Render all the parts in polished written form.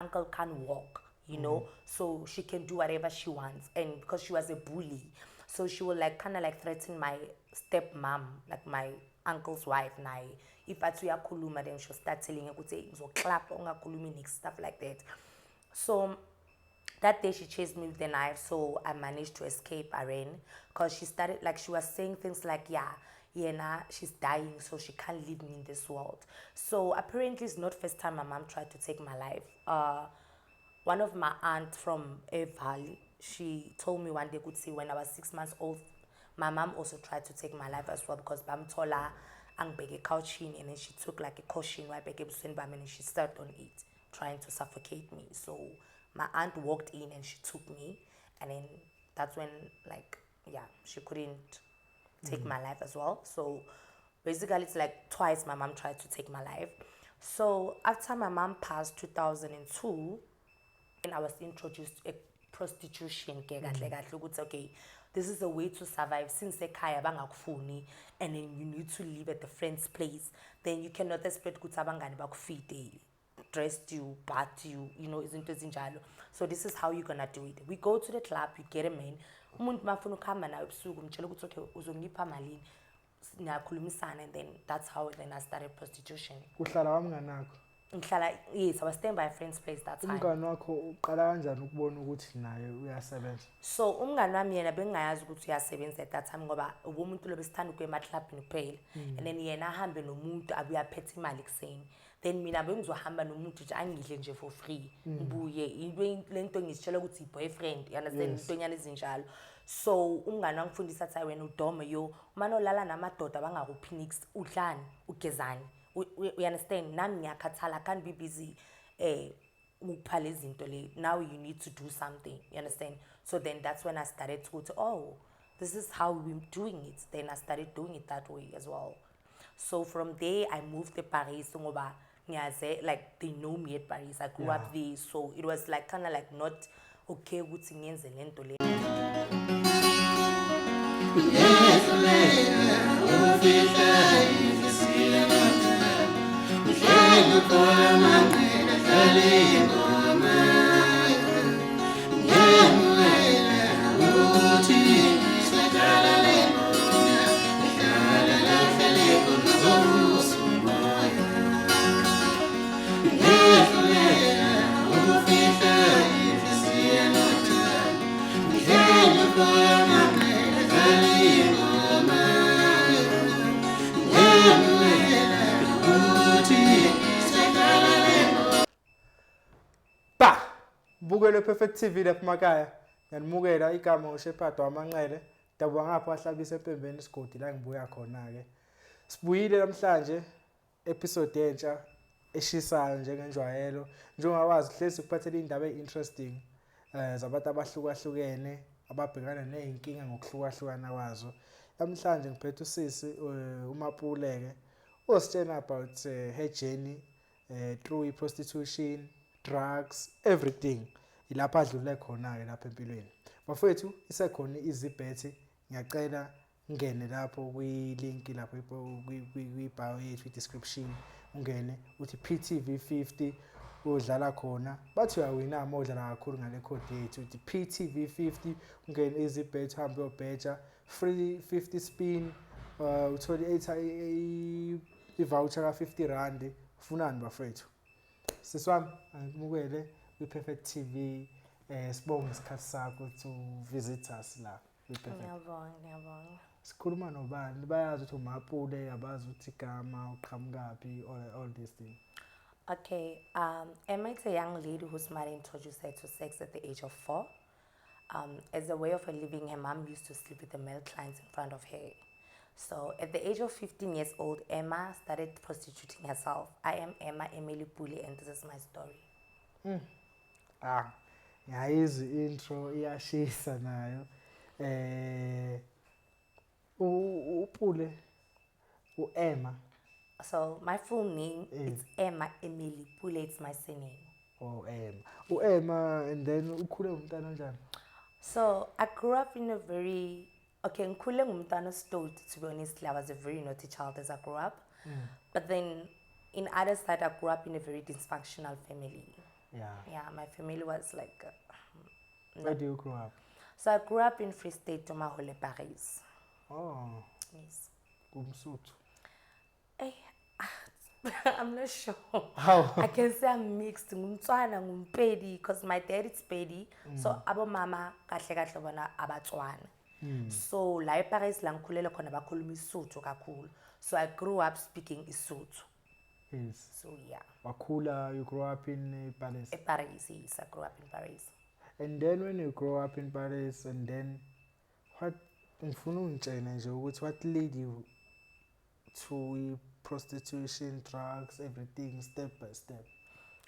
uncle can't walk, so she can do whatever she wants. And because she was a bully, so she will like kind of like threaten my stepmom, like my uncle's wife. Now, if I kuluma, then she'll start telling her, "So clap, kulumi next," stuff like that. So that day she chased me with a knife, so I managed to escape Irene because she started like she was saying things like, yeah, nah, she's dying, so she can't leave me in this world. So apparently it's not first time my mom tried to take my life. One of my aunt from Eval, she told me one day, could see when I was 6 months old, my mom also tried to take my life as well because Bam Tola and Bege Couchin, and then she took like a caution where Bege Bam and she stepped on it, trying to suffocate me. So my aunt walked in and she took me, and then that's when, like, yeah, she couldn't take my life as well. So basically it's like twice my mom tried to take my life. So after my mom passed 2002, and I was introduced to a prostitution ke kahle kahle ukuthi okay, this is a way to survive since ekhaya bangakufuni, and then you need to live at the friend's place, then you cannot expect ukuthi abangani bakufeed, dressed you, bath you, izinto ezinjalo. So this is how you're gonna do it. We go to the club, you get a man, umuntu mafuna ukuhamba nawe ebusuku umtshela ukuthi okay uzongipha malini, niyakhulumisana, and then that's how then I started prostitution. Uhlala wamngani wakho? Yes, I was staying by a friend's place that time. Umngani wakho uqala kanjani ukubona ukuthi naye uyasebenza? So umngani wami yena bengayazi ukuthi uyasebenza at that time ngoba ubumuntu lobesithanda ukuya emaklabhini kuphela, and then yena ahambe nomuntu abuye aphethe imali kuseni, then mina bengizohamba nomuntu nje angidle nje for free ngibuye lento ngisitshela ukuthi boyfriend, you understand, intonyana ezinjalo. So umngani wangifundisa athi wena udome yo uma nolala namadoda bangakuphi nix udlani ugezani, we understand, nami ngiyakhathala, I can't be busy ukupha lezi zinto le, now you need to do something, you understand. So then that's when I started to go to, oh, this is how we're doing it. Then I started doing it that way as well. So from there I moved to Paris ngoba ngiyaze, like they know me at Paris, I grew up there, so it was like kind of like not okay ukuthi ngenze lento le. Bukele Perfect TV lapha emakhaya. Ngiyanimukela igama uShepherd Wamanqele. Dabuka ngapha wahlabisa empembeni isigodi la ngibuya khona ke. Sibuyile namhlanje episode entsha eshisayo njengenjwayelo. Njengowazi hlezi kuphathele indaba ezinteresting zabantu abahlukahlukene ababhekana nezinkinga ngokuhlukahlukana kwazo. Namhlanje ngiphethe usisi uMapuleke ositshela about her journey through prostitution, drugs, everything. Ilapha adlule khona ke lapha empilweni. Bafethu isekhona izibhethi, ngiyacela ngene lapho kwi-link lapho kwi-bio yethu description, ungene uthi PTV50 udlala khona. Bathi uyawina ama udlala kakhulu ngale code yethu uthi PTV50, ungene izibhethi uhambe uyobheja free 50 spin, uthole i-voucher ka 50 rand. Ufunani bafethu? Siswami angikumukele kwi-Perfect TV, sibonge isikhathi sakho to visit us la kwi-Perfect. Ngiyabonga. Sikhuluma nobani? Bayazi ukuthi uMapule, abazi ukuthi igama uqhamukaphi, all these things. Okay, Emma is a young lady whose mother introduced her to sex at the age of 4. As a way of her living, her mom used to sleep with the male clients in front of her. So at the age of 15 years old, Emma started prostituting herself. I am Emma Emily Pule, and this is my story. Ngiyayizi intro iyashisa nayo. Upule Emma. So my full name is Emma Emily Pule. It's my surname. Oh, Emma. Emma, and then ukhule umntana njani? So I grew up in a very ngikhule ngumntana stolt, to be honest. I was a very naughty child as I grew up. But then in other side, I grew up in a very dysfunctional family. Yeah, my family was like. Where do you grow up? So I grew up in Free State, Tomahole, Paris. Oh, Yes. Umsutu. Eh, I'm not sure. How? I can say I'm mixed. Ngumtswana, ngumpedi, because my dad is Pedi. So abo mama kahle kahle bona abatswana. So la eParis la ngikhulela khona bakhuluma iSotho kakhulu. So I grew up speaking iSotho. Yes. So yeah. Wakula, you grew up in Paris. Paris, yes, I grew up in Paris. And then when you grow up in Paris, and then what ngifuna ungitshele nje ukuthi what led you to prostitution, drugs, everything step by step?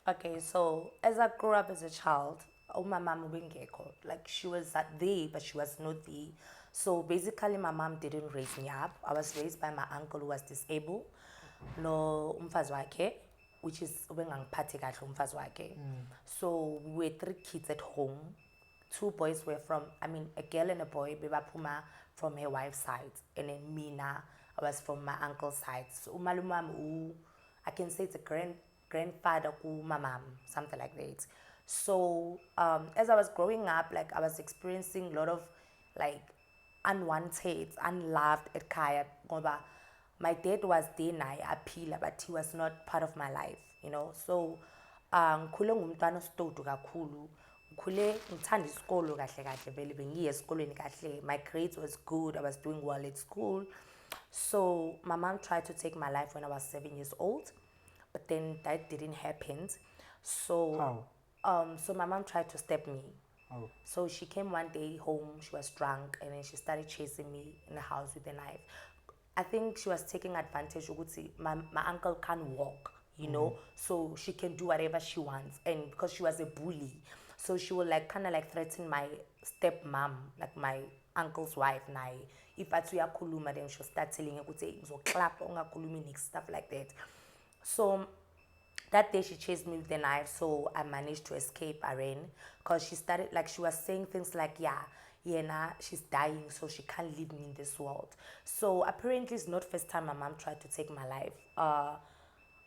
Okay, so as I grew up as a child, my mom ubengekho. Like she was there, but she was not there. So basically, my mom didn't raise me up. I was raised by my uncle who was disabled. No umfazi wakhe, which is ubengangiphathi kahle umfazi wakhe. So we were 3 kids at home. 2 boys were from, a girl and a boy, bebaphuma from her wife's side, and then Mina, I was from my uncle's side. So umalumam, I can say it's a grandfather ku my mom, something like that. So as I was growing up, like I was experiencing a lot of like unwanted, unloved at Kaya. Ngoba my dad was there naye aphila, but he was not part of my life, you know. So ngikhule ngumntwana ositodu kakhulu. Ngikhule ngithanda isikolo kahle kahle vele bengiye esikolweni kahle. My grades was good. I was doing well at school. So my mom tried to take my life when I was 7 years old, but then that didn't happen. So so my mom tried to stab me. Oh. So she came one day home, she was drunk, and then she started chasing me in the house with a knife. I think she was taking advantage of my uncle can't walk, you know, so she can do whatever she wants. And because she was a bully, so she would like kind of like threaten my stepmom, like my uncle's wife, naye. If I kuluma, then she'll start telling her, so clap, ungakulumi, stuff like that. So that day she chased me with a knife, so I managed to escape. I ran because she started like she was saying things like, nah, she's dying, so she can't leave me in this world. So apparently it's not first time my mom tried to take my life.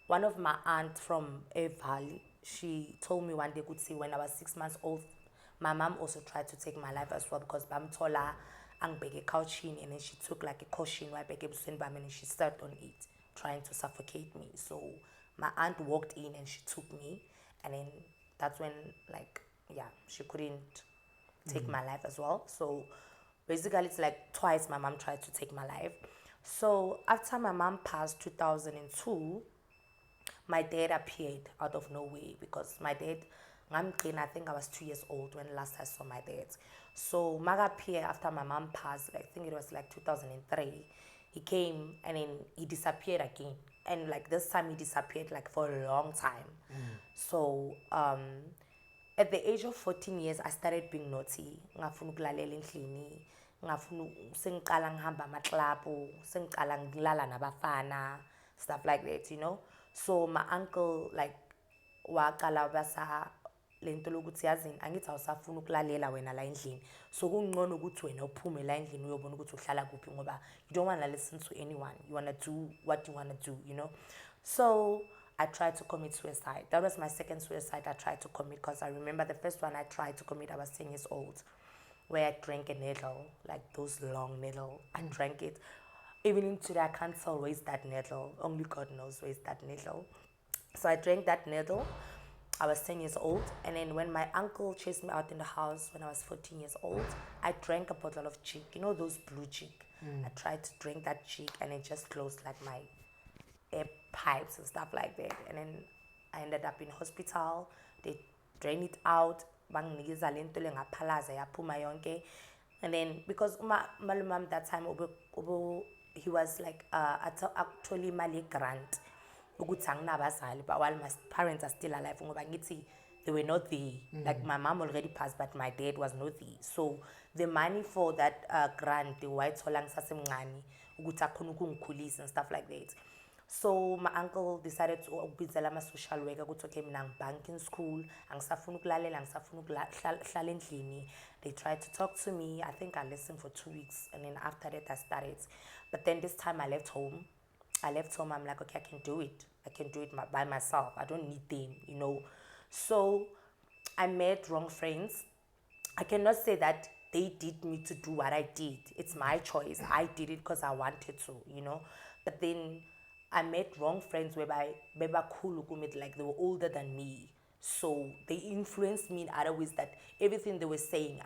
One of my aunts from a valley, she told me one day, could see when I was 6 months old, my mom also tried to take my life as well because bamtola angbeke couching, and then she took like a caution and she stepped on it, trying to suffocate me. So my aunt walked in and she took me, and then that's when she couldn't take my life as well. So basically it's like twice my mom tried to take my life. So after my mom passed 2002, my dad appeared out of nowhere because my dad, I think I was 2 years old when last I saw my dad. So Maga appeared after my mom passed. I think it was like 2003. He came and then he disappeared again. And like this time he disappeared like for a long time. So at the age of 14 years, I started being naughty. Ngafuna ukulalela endlini, ngafuna sengiqala ngihamba amaklabhu, sengiqala ngilala nabafana, stuff like that, you know. So my uncle like waqala basa lento lokuthi yazini angithi awusafuna ukulalela wena la endlini. So kungcono ukuthi wena uphume la endlini uyobona ukuthi uhlala kuphi ngoba you don't want to listen to anyone. You want to do what you want to do, you know. So I tried to commit suicide. That was my second suicide I tried to commit because I remember the first one I tried to commit, I was 10 years old, where I drank a needle, like those long needle. I drank it. Even in today, I can't tell where is that needle. Only God knows where is that needle. So I drank that needle. I was 10 years old. And then when my uncle chased me out in the house when I was 14 years old, I drank a bottle of chick. You know those blue chick? I tried to drink that chick and it just closed like my air pipes and stuff like that. And then I ended up in hospital. They drained it out. Banginikeza lento lengaphalaza yaphuma yonke. And then because malumam that time he was like actually mali grant ukuthi anginabazali, but while my parents are still alive ngoba ngithi they were not there. Like my mom already passed, but my dad was not there. So the money for that grant wayithola ngisasemncane ukuthi akhona ukungikhulisa and stuff like that. So my uncle decided to ukubizela ama-social worker ukuthi okay mina ngibank in school, angisafuna ukulalela, angisafuna ukuhlala endlini. They tried to talk to me. I think I listened for 2 weeks, and then after that I started. But then this time I left home. I'm like, okay, I can do it by myself. I don't need them, you know. So I met wrong friends. I cannot say that they did me to do what I did. It's my choice. I did it because I wanted to, you know. But then I met wrong friends whereby beba cool like they were older than me. So they influenced me in other ways that everything they were saying,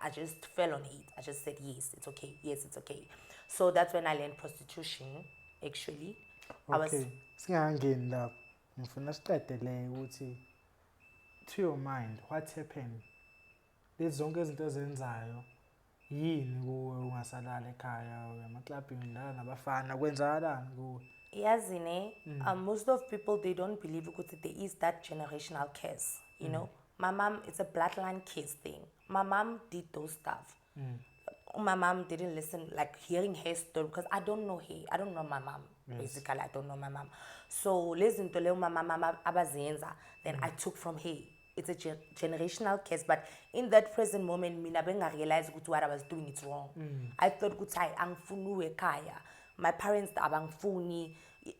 I just fell on it. I just said, yes, it's okay. Yes, it's okay. So that's when I learned prostitution, actually. I was Okay, singangeni lapho. Ngifuna siqede le ukuthi to your mind what happened? Lezi zonke izinto ezenzayo yini kuwe ungasalala ekhaya uyamaklabhini udlala nabafana kwenzakalani kuwe? Yazine, most of people they don't believe because there is that generational curse. You know, my mom, it's a bloodline curse thing. My mom did those stuff. My mom didn't listen, like hearing her story because I don't know her. I don't know my mom. Basically, I don't know my mom. So listen to my mama abazenza. Then I took from her. It's a generational curse, but in that present moment, mina benga realize what I was doing is wrong. I thought I angfunu ekaya. My parents abangfuni.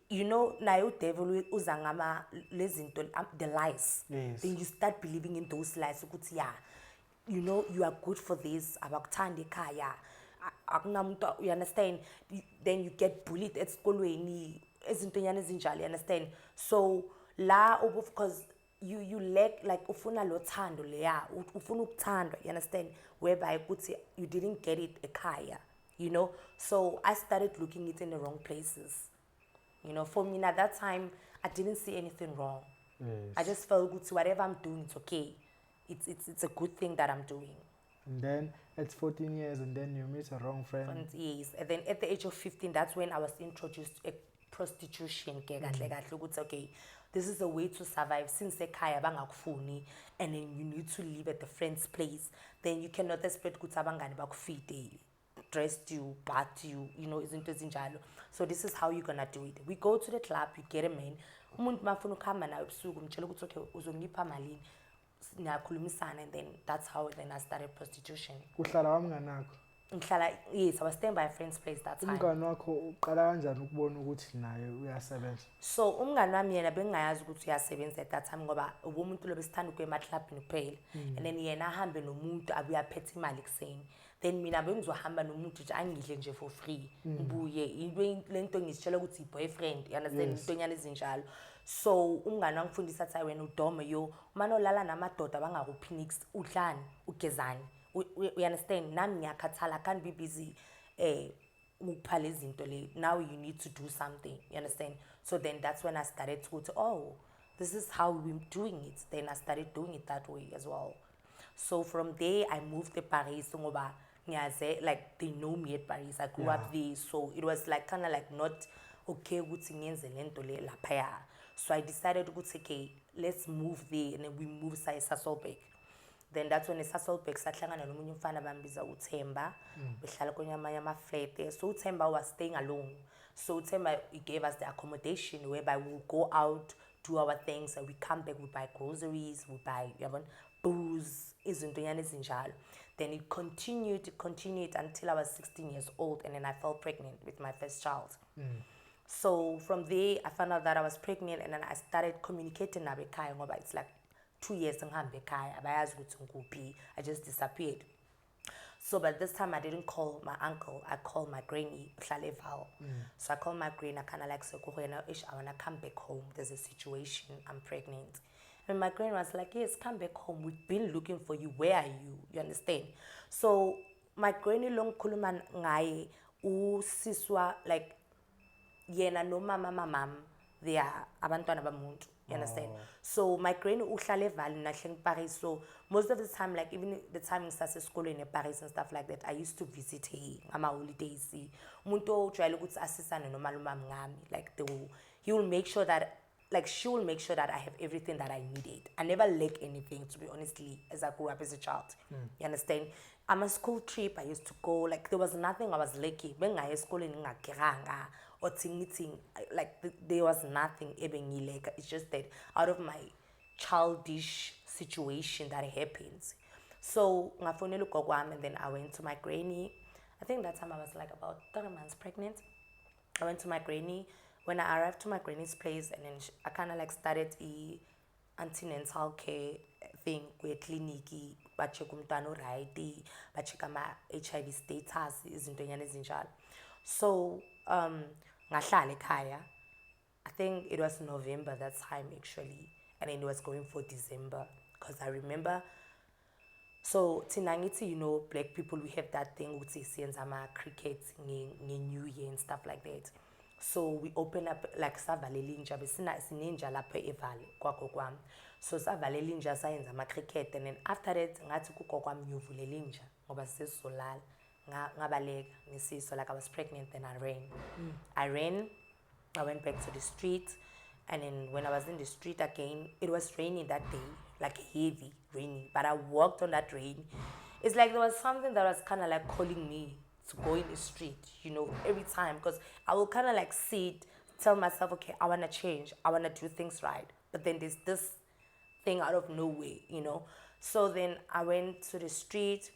You know, na devil uzangama lezinto the lies. Yes. Then you start believing in those lies. Yeah, you know, you are good for this. Abakuthanda ekhaya. Akunamuntu, you understand? Then you get bullied at school you understand? So la because you lack like ufuna lo thando leya ufuna ukuthandwa, you understand, whereby you didn't get it ekhaya, you know. So I started looking it in the wrong places, you know. For me at that time I didn't see anything wrong. Yes. I just felt good to whatever I'm doing, it's okay. It's a good thing that I'm doing. And then it's 14 years and then you meet a wrong friend. And yes, and then at the age of 15, that's when I was introduced to prostitution. Okay, this is a way to survive since ekhaya bangakufuni, and then you need to live at the friend's place. Then you cannot expect ukuthi abangani bakufeed, dressed you, bath you, you know, izinto ezinjalo. So this is how you're gonna do it. We go to the club, you get a man. Umuntu mafuna ukuhamba nawe ebusuku umtshela ukuthi okay uzongipha malini. And then that's how then I started prostitution. Uhlala kamngani wakho? Yes, I was staying by a friend's place that time. Umngani wakho uqala kanjani ukubona ukuthi naye uyasebenza? So umngani wami yena bengayazi ukuthi uyasebenza at that time ngoba umuntu lo besithanda ukuya emaklabhini kuphela. And then yena ahambe nomuntu abuye aphethe imali kuseni. Then mina bengizohamba nomuntu nje angidle nje for free. Ngibuye lento ngizitshela ukuthi boyfriend, you understand, intonyana ezinjalo. So umngani wangifundisa athi wena udome yo manje olala namadoda bangakuphi nix udlani ugezani. We understand, nami ngiyakhathala, I can't be busy ukupha lezi zinto le. Now you need to do something, you understand. So then that's when I started to oh, this is how we're doing it. Then I started doing it that way as well. So from there I moved to Paris ngoba ngiyaze, like they know me at Paris. I grew up there, so it was like kind of like not okay ukuthi ngenze lento le lapha. So I decided ukuthi okay, let's move there, and then we moved to Sasolburg. Then that's when Sasolburg sahlangana nomunye umfana bambiza uThemba, behlala konyamanye ama-flat. So uThemba was staying alone. So Uthemba, he gave us the accommodation whereby we would go out, do our things, and we come back, we buy groceries, we buy booze, izintonyana ezinjalo. Then it continued until I was 16 years old, and then I fell pregnant with my first child. So from there, I found out that I was pregnant, and then I started communicating with ekhaya ngoba it's like 2 years ngihambe ekhaya abayazi ukuthi ngikuphi. I just disappeared. So but this time I didn't call my uncle, I called my granny, Hlaleval. So I called my granny, I kind of like said, I want to come back home. There's a situation, I'm pregnant. And my granny was like, yes, come back home. We've been looking for you. Where are you? You understand? So my granny long kuluman ngaye usiswa like yena no mama they are abantwana bamuntu, you understand. So my granny uhlale eVali nahle Paris. So most of the time, like even the time I started school in Paris and stuff like that, I used to visit her ngama holidays. Umuntu ojwayele ukuthi asisane nomalume ngami, like he will make sure that, like she will make sure that I have everything that I needed. I never lack anything, to be honestly, as I grew up as a child. You understand? I'm a school trip, I used to go, like there was nothing I was lacking. Bengaye school ngingakiranga or tingiting, like there was nothing ebengileka. It's just that out of my childish situation that happens. So ngafonela ugogo wami, and then I went to my granny. I think that time I was like about 30 months pregnant. I went to my granny. When I arrived to my granny's place, and then I kind of like started antenatal care thing kwe-clinic ba-check umntwana u-right ba-check ama-HIV status izintonyana ezinjalo. So ngahlala ekhaya. I think it was November that time actually, and then it was going for December because I remember. So tinangiti, you know, black people, we have that thing with siyenza ama-cricket New Year and stuff like that. So we open up like savalela inja sinenja lapho evale kwakho kwami. So savalela inja sayenza ama-cricket, and then after that ngathi kugogo kwami ngiyovulela inja ngoba sesizolala ngabaleka ngisiso, like I was pregnant, then I ran. I went back to the street, and then when I was in the street again, it was raining that day, like heavy raining, but I walked on that rain. It's like there was something that was kind of like calling me to go in the street, you know, every time, because I will kind of like tell myself, okay, I want to change, I want to do things right, but then there's this thing out of nowhere, you know. So then I went to the street.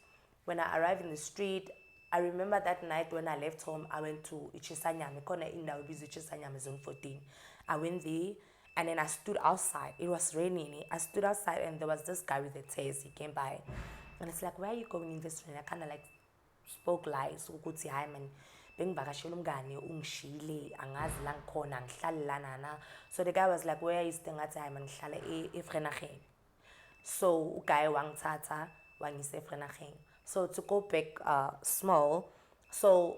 When I arrived in the street, I remember that night when I left home, I went to Ichisanyama, Zone 14. I went there, and then I stood outside. It was raining. I stood outside, and there was this guy with a taser. He came by, and it's like, where are you going in this rain? I kind of like spoke lies. Ukuthi hayi man, bengivakashela umngane ungishile, angazi la ngikhona, ngihlala lana na. So the guy was like, where are you staying? Ngathi hayi man, ngihlala eVrenaging. So uguy wangithatha wangise eVrenaging. So to go back small, so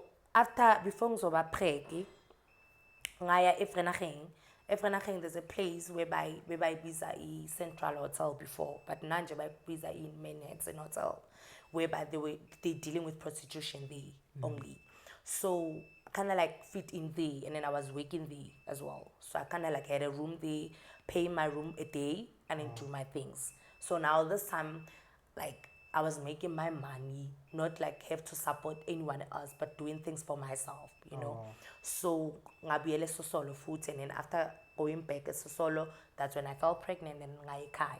before ngizoba pregi ngaya eVrenaging there's a place whereby biza Central Hotel before, but nanje biza in Manhattan Hotel, whereby they dealing with prostitution there only. So kind of like fit in there, and then I was working there as well. So I kind of like had a room there, pay my room a day, and then do my things. So now this time, like I was making my money, not like have to support anyone else, but doing things for myself, you know. So ngabuyele Sosolo food, and then after going back to Sosolo, that's when I fell pregnant and ngayikhaya.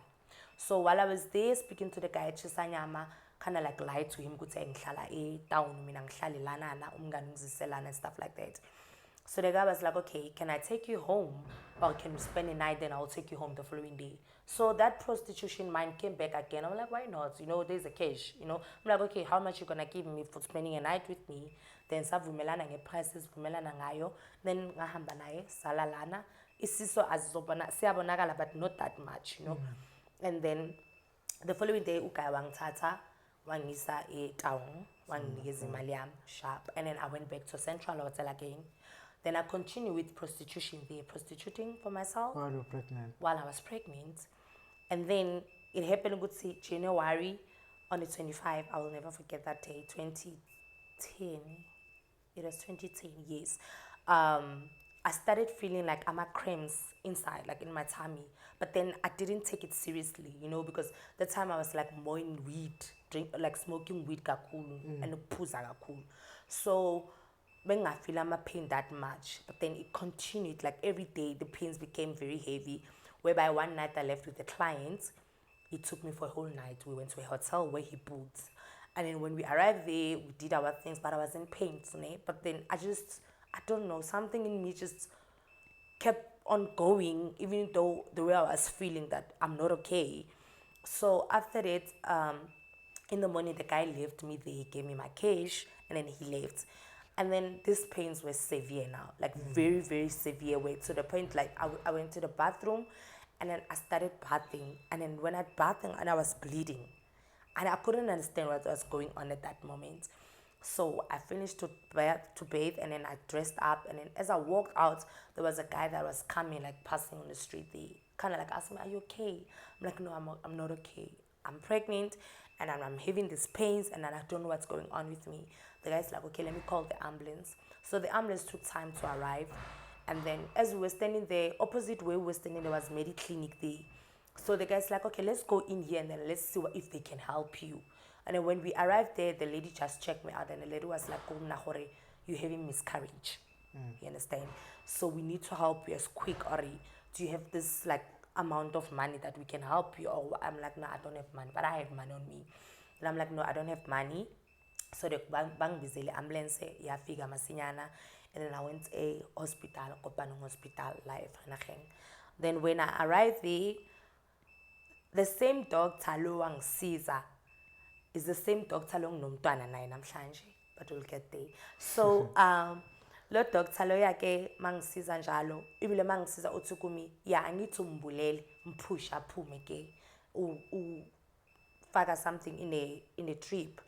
So while I was there speaking to the guy at Chisanyama, kind of like lied to him, ukuthi ngihlala town, mina ngihlala lana na umngani ngiziselana and stuff like that. So the guy was like, okay, can I take you home, or can we spend a night, then I'll take you home the following day. So that prostitution mind came back again. I'm like, why not? You know, there's a cash. You know, I'm like, okay, how much you gonna give me for spending a night with me? Then savumelana ngeprices, vumelana ngayo. Then ngahamba naye salalana. Isiso azobona siyabonakala, but not that much, you know. And then the following day, uguy wangithatha wangisa town, wanginikeza imali yami sharp, and then I went back to Central Hotel again. Then I continued with prostitution there, prostituting for myself while you're pregnant. While I was pregnant. And then it happened, good see, January on the 25th, I will never forget that day, 2010. It was 2010, yes. I started feeling like I'm a cramps inside, like in my tummy. But then I didn't take it seriously, you know, because the time I was like more in weed, like smoking weed kakulu and puza kakulu. So when I feel I'm a pain that much, but then it continued, like every day the pains became very heavy, whereby one night I left with a client. He took me for a whole night. We went to a hotel where he booked. And then when we arrived there, we did our things, but I was in pain, but then I don't know, something in me just kept on going, even though the way I was feeling that I'm not okay. So after that, in the morning, the guy left me there, he gave me my cash, and then he left. And then these pains were severe now, like very, very severe way, to the point like I went to the bathroom, and then I started bathing, and then when I bathing, and I was bleeding, and I couldn't understand what was going on at that moment. So I finished to bathe, and then I dressed up, and then as I walked out, there was a guy that was coming, like passing on the street. They kind of like asked me, "Are you okay?" I'm like, "No, I'm not okay. I'm pregnant, and I'm having these pains, and I don't know what's going on with me." The guy's like, "Okay, let me call the ambulance." So the ambulance took time to arrive, and then as we were standing there, opposite where we were standing, there was Mediclinic there. So the guy's like, "Okay, let's go in here, and then let's see if they can help you." And then when we arrived there, the lady just checked me out, and the lady was like, "Oh, Nahore, you're having miscarriage." You understand? So we need to help you as quick, Ori. Do you have this like amount of money that we can help you? Or I'm like, "No, I don't have money, but I have money on me." And I'm like, "No, I don't have money." So the bank busy ambulance yafika masinyana, and then I went a hospital, Kopanong Hospital, live. Then when I arrived there, the same doctor lo wangisiza is the same doctor lo nginomntwana naye namhlanje, but we'll get there. So lo doctor lo yake mangisiza njalo ibile mangisiza uthi kumi ya angithi umbulele mphusha aphume ke faka something in a trip,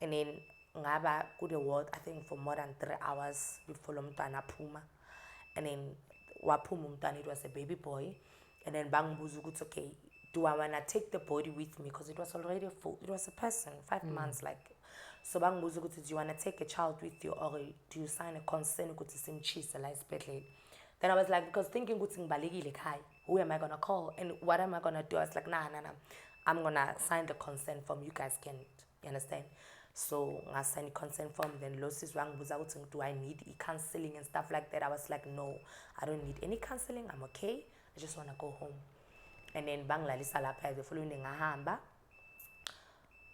and then ngaba ku the ward I think for more than 3 hours before lo mntwana aphuma, and then waphuma umntwana, it was a baby boy, and then bangibuza ukuthi okay, do I want to take the body with me, because it was already full, it was a person 5 months like. So bangibuza ukuthi do you want to take a child with you, or do you sign a consent ukuthi simchise la esibhedlela. Then I was like, because thinking ukuthi ngibalekile ekhaya, who am I gonna call and what am I gonna do? I was like, nah, I'm gonna sign the consent form, you guys can, you understand. So I signed the consent form, then lo sis wangibuza ukuthi do I need counseling and stuff like that. I was like, no, I don't need any counseling, I'm okay, I just want to go home. And then bangilalisa lapha, the following day ngahamba.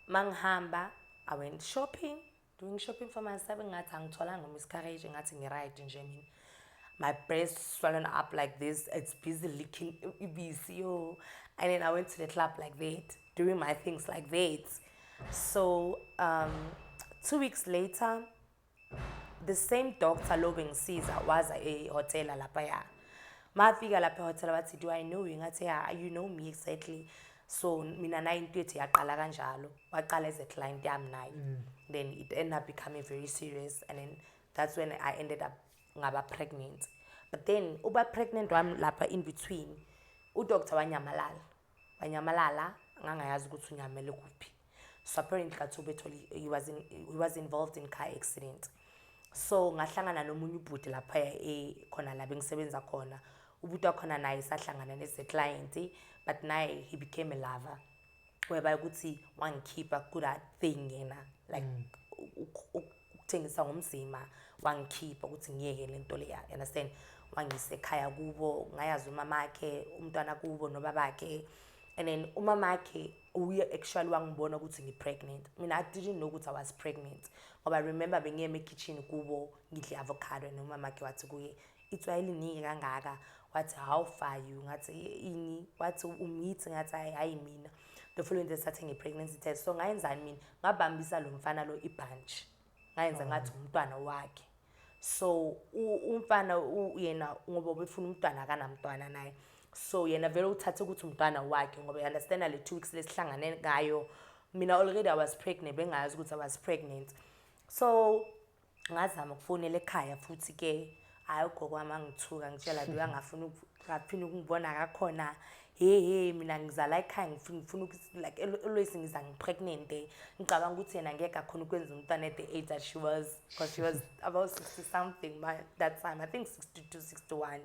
Manghamba, I went shopping, doing shopping for myself, ngathi angitholanga miscarriage, ngathi ngiright nje mina. My breast swollen up like this, it's busy leaking ibisi. And then I went to the club like that, doing my things like that. So 2 weeks later, the same doctor lo bengisiza was a hotel lapha ya. Mafika lapha hotel bathi, do I know you? Ngathi yeah, you know me exactly. So mina na into ethi yaqala kanjalo, waqala as a client yami naye. Then it ended up becoming very serious, and then that's when I ended up ngaba pregnant. But then uba pregnant wami lapha in between, udoctor wanyamalala ngangayazi ukuthi unyamele kuphi. So apparently he was involved in car accident. So ngahlangana nomunye ubhuti lapha khona la bengisebenza khona. Ubhuti wakhona naye sahlangana nese client, but naye he became a lover, whereby ukuthi wangikhipha ku that thing yena, like ukuthengisa ngomzimba, wangikhipha ukuthi ngiyeke lento leya, you understand. Wangise ekhaya kubo, ngayazi umamakhe, umntwana kubo nobabakhe. And then umamakhe uye actually wangibona ukuthi ngipregnant. Mina I didn't know ukuthi I was pregnant. Ngoba I remember bengiyeme kitchen kubo ngidle avocado, and umamakhe wathi kuye, itswayeli ningi kangaka, wathi how far you, ngathi ini, wathi umithi, ngathi hayi mina. The following day starting a pregnancy test. So ngayenzani mina, ngabambisa lo mfana lo ibhanchi, ngayenza ngathi umntwana wakhe. So umfana yena ngoba befuna umntwana akanamntwana naye, so yena vele uthathe ukuthi umntwana wakhe, ngoba you understand le 2 weeks lesihlangane ngayo mina already I was pregnant, bengayazi ukuthi I was pregnant. So ngazama ukufonela ekhaya futhi ke hayi ugogo wami angithuka ngitshela lo angafuna ukuphina ukungibona akakhona. Hey mina ngizala ekhaya ngifuna like always ngiza ngipregnant, ngicabanga ukuthi yena ngeke akhona ukwenza umntwana at the age that she was, because she was about 60 something by that time, I think 62 61.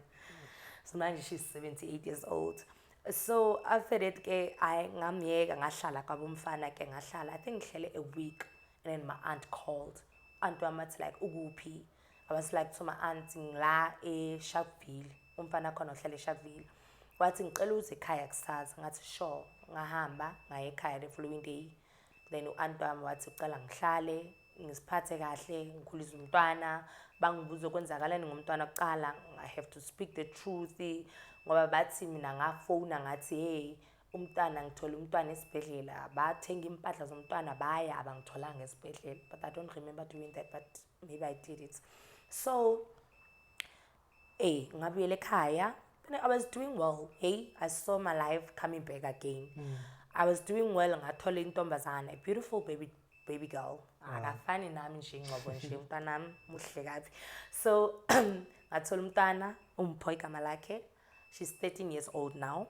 So now she's 78 years old. So after that ke ngamyeka ngahlala kwabomfana ke ngahlala, I think ngihlele a week, and then my aunt called. Aunt wami athi like ukuphi? I was like to my aunt ngila eSharpeville, umfana khona uhlala eSharpeville. Wathi ngicela uze ekhaya kusasa, ngathi sure. Ngahamba ngaye ekhaya the following day. Then u-aunt wami wathi ucela ngihlale ngisiphathe kahle, ngikhulise umntwana, bangibuza kwenzakalani ngomntwana kuqala, I have to speak the truth, ngoba bathi mina ngafona ngathi hey umntwana ngithola umntwana esibhedlela, bathenga impahla zomntwana baya abangitholanga esibhedlela. But I don't remember doing that, but maybe I did it. So ngabuyela ekhaya, I was doing well. Hey, I saw my life coming back again. I was doing well, ngathola intombazana, a beautiful baby girl. Akafani nami nje ngoba nje umntwana muhle kabi. So ngathola umntwana umpho igama lakhe. She's 13 years old now.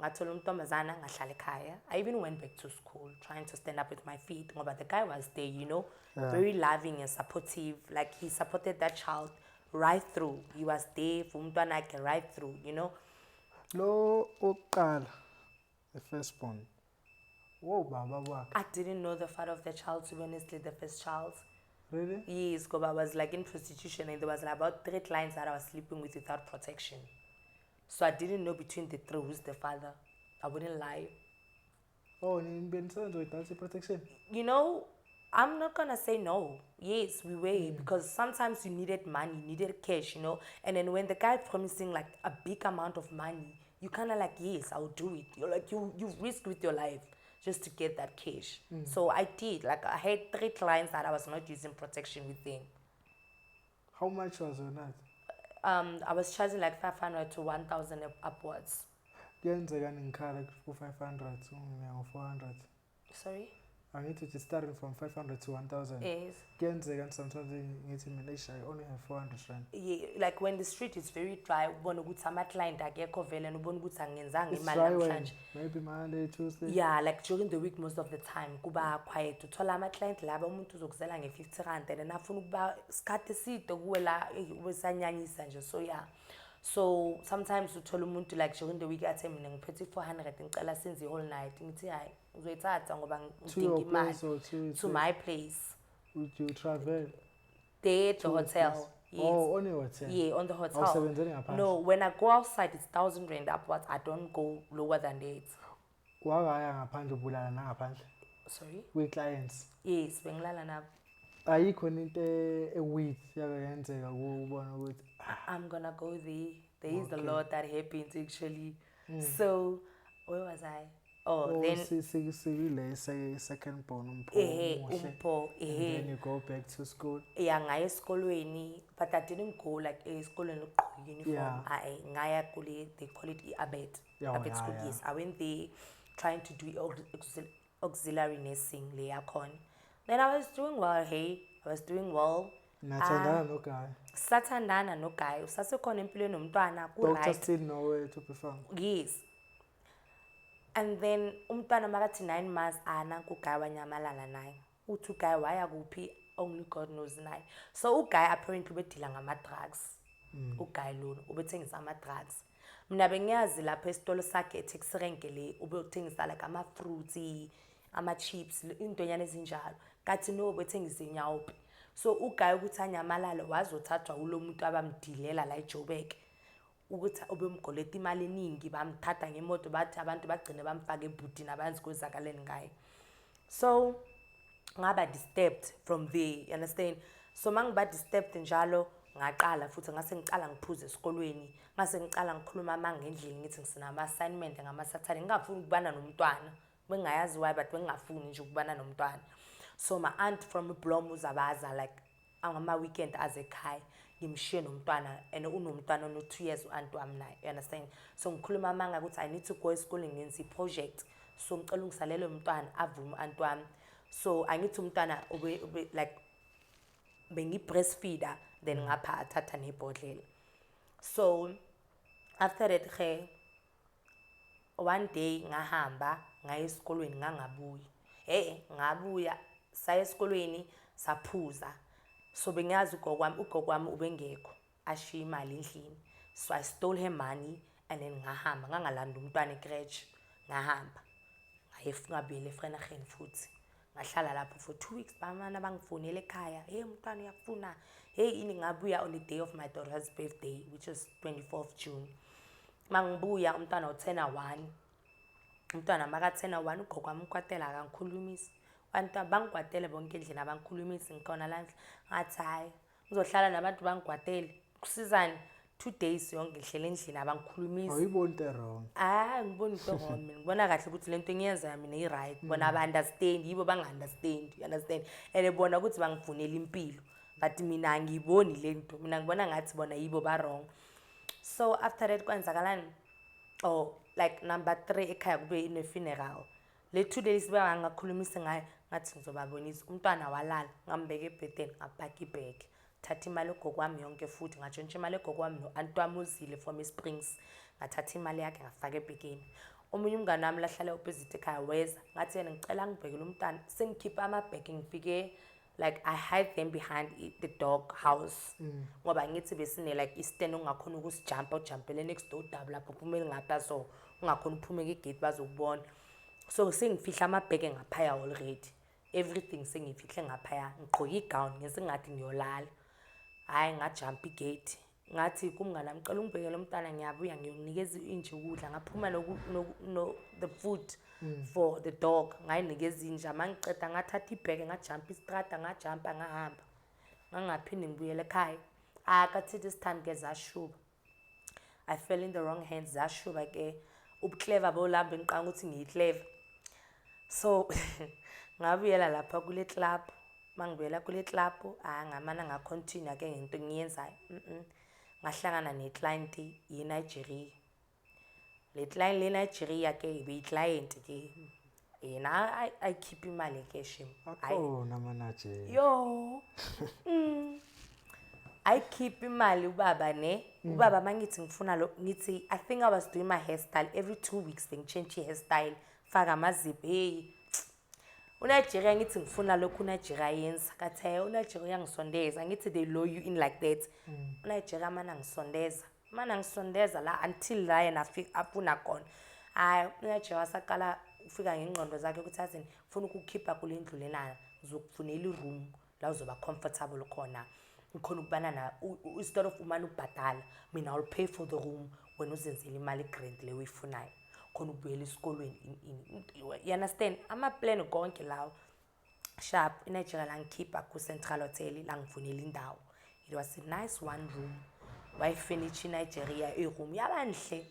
Ngathola untombazana ngahlala ekhaya. I even went back to school trying to stand up with my feet, ngoba the guy was there, you know, very loving and supportive. Like he supported that child right through. He was there for umntwana wakhe right through, you know. Lo oqala, the firstborn. Whoa, baba. I didn't know the father of the child, to be honestly, the first child. Really? Yes, because I was like in prostitution, and there was like about 3 clients that I was sleeping with without protection. So I didn't know between the 3 who's the father. I wouldn't lie. Oh, you've been sent without protection? You know, I'm not gonna say no. Yes, we were, because sometimes you needed money, you needed cash, you know. And then when the guy promising like a big amount of money, you kind of like, yes, I'll do it. You're like, you risk with your life just to get that cash. So I did. Like, I had 3 clients that I was not using protection with them. How much was on that? I was charging like 500 to 1,000 upwards. Kuyenzeka ngikhala ku-500 ngo-400. Sorry? Angithi it's starting from 500 to 1,000. Yes. Kuyenzeka sometimes ngithi mina I only have 400 rand. Yeah, like when the street is very dry, ubona ukuthi ama-client akekho vele and ubona ukuthi angenzanga It's imali dry when namhlanje. maybe Monday, Tuesday. Yeah, like during the week most of the time kuba quiet. Uthola ama-client laba umuntu uzokuzela nge-50 rand and afuna ukuba isikhathi eside kuwe la wesanyanyisa nje. So yeah. So sometimes uthola umuntu like during the week athi mina ngiphethe 400 ngicela senze whole night. Ngithi hayi uzoyithatha ngoba ngidinga imali to my place. Would you travel? There at the hotel. Yes. Oh, on a hotel? Yeah, on the hotel. Awusebenzeli ngaphandle? No, when I go outside, it's 1,000 rand upwards. I don't go lower than that. Wagaya ngaphandle ubulala nangaphandle? Sorry? Kwi-clients? Yes, bengilala nabo. Ayikho into e-weird yenzeka kubona ukuthi I'm gonna go there. There is a lot that happens actually. So, where was I? Oh, then sikile second born umpho, then you go back to school. Yeah, ngaya esikolweni, but I didn't go like esikolweni ugqoka uniform. Yeah. I ngaya kule, they call it Abet. Yeah, Abet yeah, school. yeah. Yes, I went there trying to do auxiliary nursing le yakhona. Then I was doing well. Hey, I was doing well. Nathandana no guy. Sathandana no guy. Usasekhona empilweni nomntwana ku Doctor right. still nowhere to be found. Yes. And then umntwana makathi 9 months nanku guy wanyamalala naye. Uthi guy waya kuphi only God knows naye. So uguy apparently ubedila ngama drugs. Uguy lo ubethengisa ama drugs. Mina bengiyazi lapha esitolo sakhe eTaxi Rank le ubethengisa like ama fruits, ama chips, intonyana ezinjalo. Kathi no ubethengisa inyawupi. So uguy ukuthi anyamalale wazothathwa ulomuntu abamdilela la eJoburg. Ukuthi obemgoleta imali eningi bamthatha ngemoto bathi abantu bagcine bamfaka ebhudini abanzi kwezakaleni ngaye. So ngaba disturbed from there, you understand? So mangiba disturbed njalo ngaqala futhi ngase ngicala ngiphuze esikolweni, ngase ngicala ngikhuluma mangendlini ngithi ngisinama assignment ngama Saturday ngingafuni ukubana nomntwana. Bengayazi why but bengingafuni nje ukubana nomntwana. So my aunt from Blom uzabaza like angama weekend azekhaya ngimshiye nomntwana and unomntwana no 2 years uaunt wami naye, you understand? So ngikhuluma manga ukuthi I need to go school ngenza project. So ngicela ungisalele umntwana avume uaunt wami. So I need umntwana like bengi breastfeeder then ngapha athatha nebhodlela. So after that one day ngahamba ngaya esikolweni ngangabuyi. Ngabuya saya esikolweni saphuza. So bengazi ugogo wami ubengekho ashiya imali endlini. So I stole her money and then ngahamba ngangalanda umntwana ecrèche ngahamba. Ngayefika Vereeniging futhi. Ngahlala lapho for 2 weeks bamana bangifonela ekhaya. Hey umntwana uyafuna. Hey ini ngabuya on the day of my daughter's birthday which was 24th June. Mangibuya umntwana u10 umntwana maka 10 ugogo wami ukwatela akangikhulumisi. Abantu bangikwatele bonke endlini abangikhulumisi ngikhona la ngathi hayi ngizohlala nabantu bangikwatele kusizani 2 days yonke ngihlele endlini abangikhulumisi. Awuyiboni into wrong. Ngibona into wrong mina ngibona kahle ukuthi lento engiyenza mina i right bona aba understand yibo banga understand, you understand? And bona ukuthi bangifunela impilo but mina angiyiboni lento, mina ngibona ngathi bona yibo ba wrong. So after that kwenzakalani like number 3 ekhaya kube ine funeral. Le 2 days bangakhulumisa ngaye ngathi ngizobabonisa umntwana walala ngambeka ebhedeni ngapaka ibag thatha imali ugogo wami yonke futhi ngajontshwa imali ugogo wami no-aunt wami uzile from Springs ngathatha imali yakhe ngafaka ebhekeni. Omunye umngane wami lahlala opposite ekhaya weza ngathi yena ngicela ngibhekele umntwana sengikhipha amabheki ngifike like I hide them behind the dog house ngoba ngithi besine like istand ungakhona ukusijumpa ujumpele next door double lapho kumele ngapha so ungakhona uphume ke gate bazokubona. So sengifihla amabheke ngaphaya already. Everything sengifihle ngaphaya. Ngigqoka igown ngesingathi ngiyolala. Hayi ngajump igate. Ngathi kumngane nami cela ungibhekele umntwana ngiyabuya ngiyonikeza inje ukudla ngaphuma no the food for the dog ngayinikeza inja mangiceda ngathatha ibheke ngajump istrata ngajumpa ngahamba. Ngangaphindi ngibuyele ekhaya. Akathi this time ke zashuba. I fell in the wrong hands. Zashuba ke ubuclever bolamba ngiqanga ukuthi ngiyiclever. So ngabuyela lapha kule club. Mangibuyela kule club ngamana ngacontinue ke ngento ngiyenzayo. Ngahlangana neclient yeNigeria. Le client leNigeria ke ibiclient ke yena I keep imali ke shim. Akhona manager. Yo. I keep imali ubaba ne. Ubaba mangithi ngifuna lo ngithi I think I was doing my hairstyle every 2 weeks change hairstyle. Faka amazip hey. UNigeria ngithi ngifuna lokhu uNigeria yenza. Kathe uNigeria ngisondeza ngithi they low you in like that. UNigeria mana ngisondeza la until la yena afuna khona. UNigeria wasaqala ufika ngengqondo zakhe ukuthi azini ufuna ukukhipha kule ndlu lena uzokufunela iroom la uzoba comfortable khona. Ngikhona ukubana na instead of umani ubhadala mina I'll pay for the room when uzenzile imali grant le uyifunayo. Khona ubuyela esikolweni you understand ama plan konke lawo sharp iNigeria la ngikhipha ku Central Hotel la ngifunela indawo. It was a nice one room. Why finish in Nigeria a room yabanhle.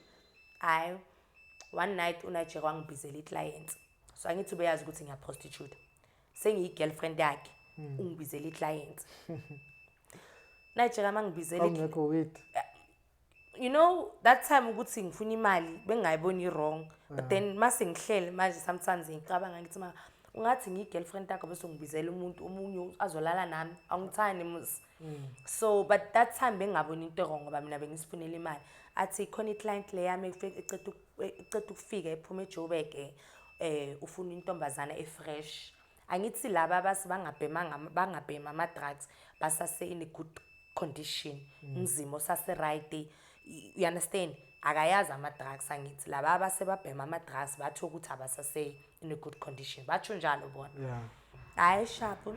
One night uNigeria wangibizela iclient. So angithi ubeyazi ukuthi ngiya prostitute. Sengiyi girlfriend yakhe ungibizela iclient. Nigeria mangibizela Awungekho with. You know that time ukuthi ngifuna imali bengayiboni wrong but then mase ngihlele manje sometimes ngicabanga ngithi ungathi ngiyigirlfriend yakho bese ngibizela umuntu omunye azolala nami angithani mus. So but that time bengaboni into wrong ngoba mina bengisifunela imali athi khona iclient le yami eceda ukufika ephuma eJoburg ufuna intombazana efresh. Angithi laba bangabhema ama drugs basase in a good condition. Ngizimo sase right. You understand? Akayazi ama drugs angithi laba abasebabhema ama drugs batho ukuthi abasase in a good condition. Batsho njalo bona. Yeah. Sharp.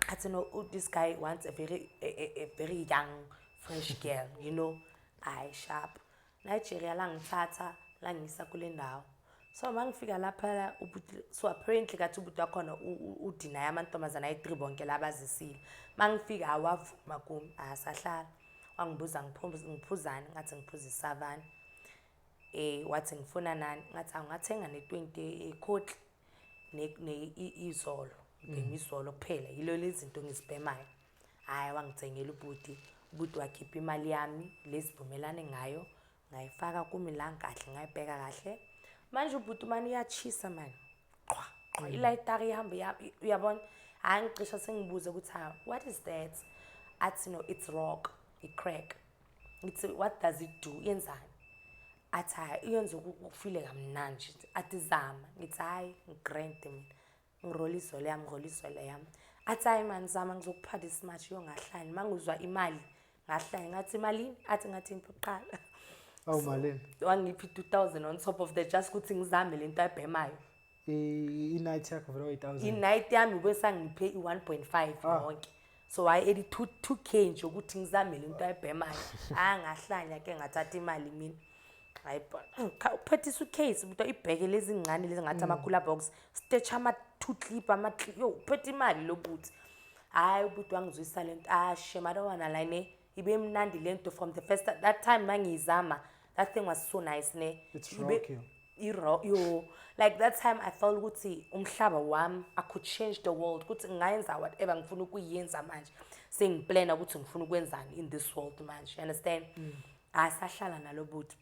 I don't know this guy wants a very young fresh girl, you know. Sharp. Nigeria la ngithatha la ngisa kule ndawo. So mangifika lapha so apparently kathi ubuthi wakhona udina amantombazana ayi3 bonke labazisile. Mangifika awavuma kumi asahlala. Wangibuza ngiphuzana ngathi ngiphuza isavana. Wathi ngifuna nani ngathi angathenga ne20 ekhotli izolo. Ngemisolo kuphela yilo lezinto ngizibhemayo. Wangithengela ubuthi wakhipha imali yami lesivumelane ngayo ngayifaka kumi la kahle ngayibheka kahle. Manje ubuthi manje uyachisa man. Qwa ilightari ihamba uyabona angicisha sengibuze ukuthi what is that? Athi no it's rock, it crack. It's what does it do? Yenzani? Athi iyenza ukufile kamnanje. Athi zama. Ngithi ngigrant mina. Ngiroliso le yami. Athi man zama ngizokuphatha ismatch yongahlani. Mangizwa imali ngahlani ngathi malini? Athi ngathi impoqala. Awu malini? Wangiphi 2000 on top of that just ukuthi ngizame lento ayibhemayo. I-night yakho vele 8000. I-night yami bese ngiphe i1.5 yonke. So I edit 2k nje ukuthi ngizame lento ayibhemayo. Ngahlanya ke ngathatha imali mina. Uphethe suitcase umuntu ibheke lezi ngane lezi ngathi ama cooler box stretch ama 2 clip ama yo uphethe imali lobuthi. Ubuthi wangizwisa lento shema don't line ibe mnandi lento from the first that time mangizama that thing was so nice ne. It's rock yo like that time I felt ukuthi umhlaba wami I could change the world ukuthi ngayenza whatever ngifuna ukuyenza manje sengiplana ukuthi ngifuna ukwenzani in this world manje you understand. Sahlala nalobuthi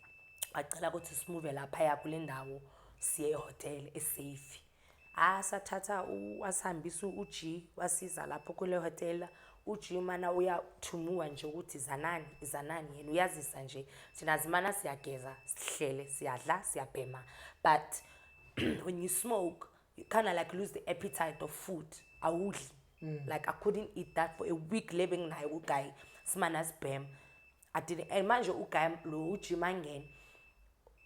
wacela ukuthi simove lapha ya kule ndawo siye ehotel esafe. Sathatha wasihambisa uG wasiza lapho kule hotel. uG mana uyathumuka nje ukuthi izanani yena uyazisa nje thina zimana siyageza sihlele siyadla siyabhema but when you smoke you kind of like lose the appetite of food awudli like I couldn't eat that for a week living naye uGuy simana sibhema I didn't and manje uGuy lo uG mangene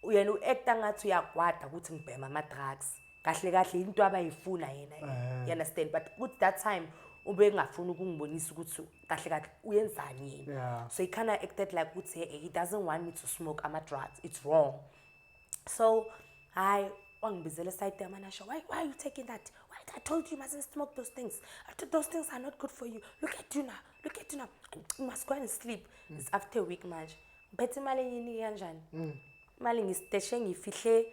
uyena uact ngathi uyakwada ukuthi ngibhema ama drugs kahle into abayifuna yena you understand but at that time ube ngafuna ukungibonisa ukuthi kahle uyenzani yena. So he kind of acted like ukuthi he doesn't want me to smoke ama drugs, it's wrong. So wangibizela side yamanasha why are you taking that? Why I told you mustn't smoke those things. Those things are not good for you. Look at you now. You must go and sleep. It's after a week manje ngiphethe imali enyini kanjani imali ngisiteshe ngifihle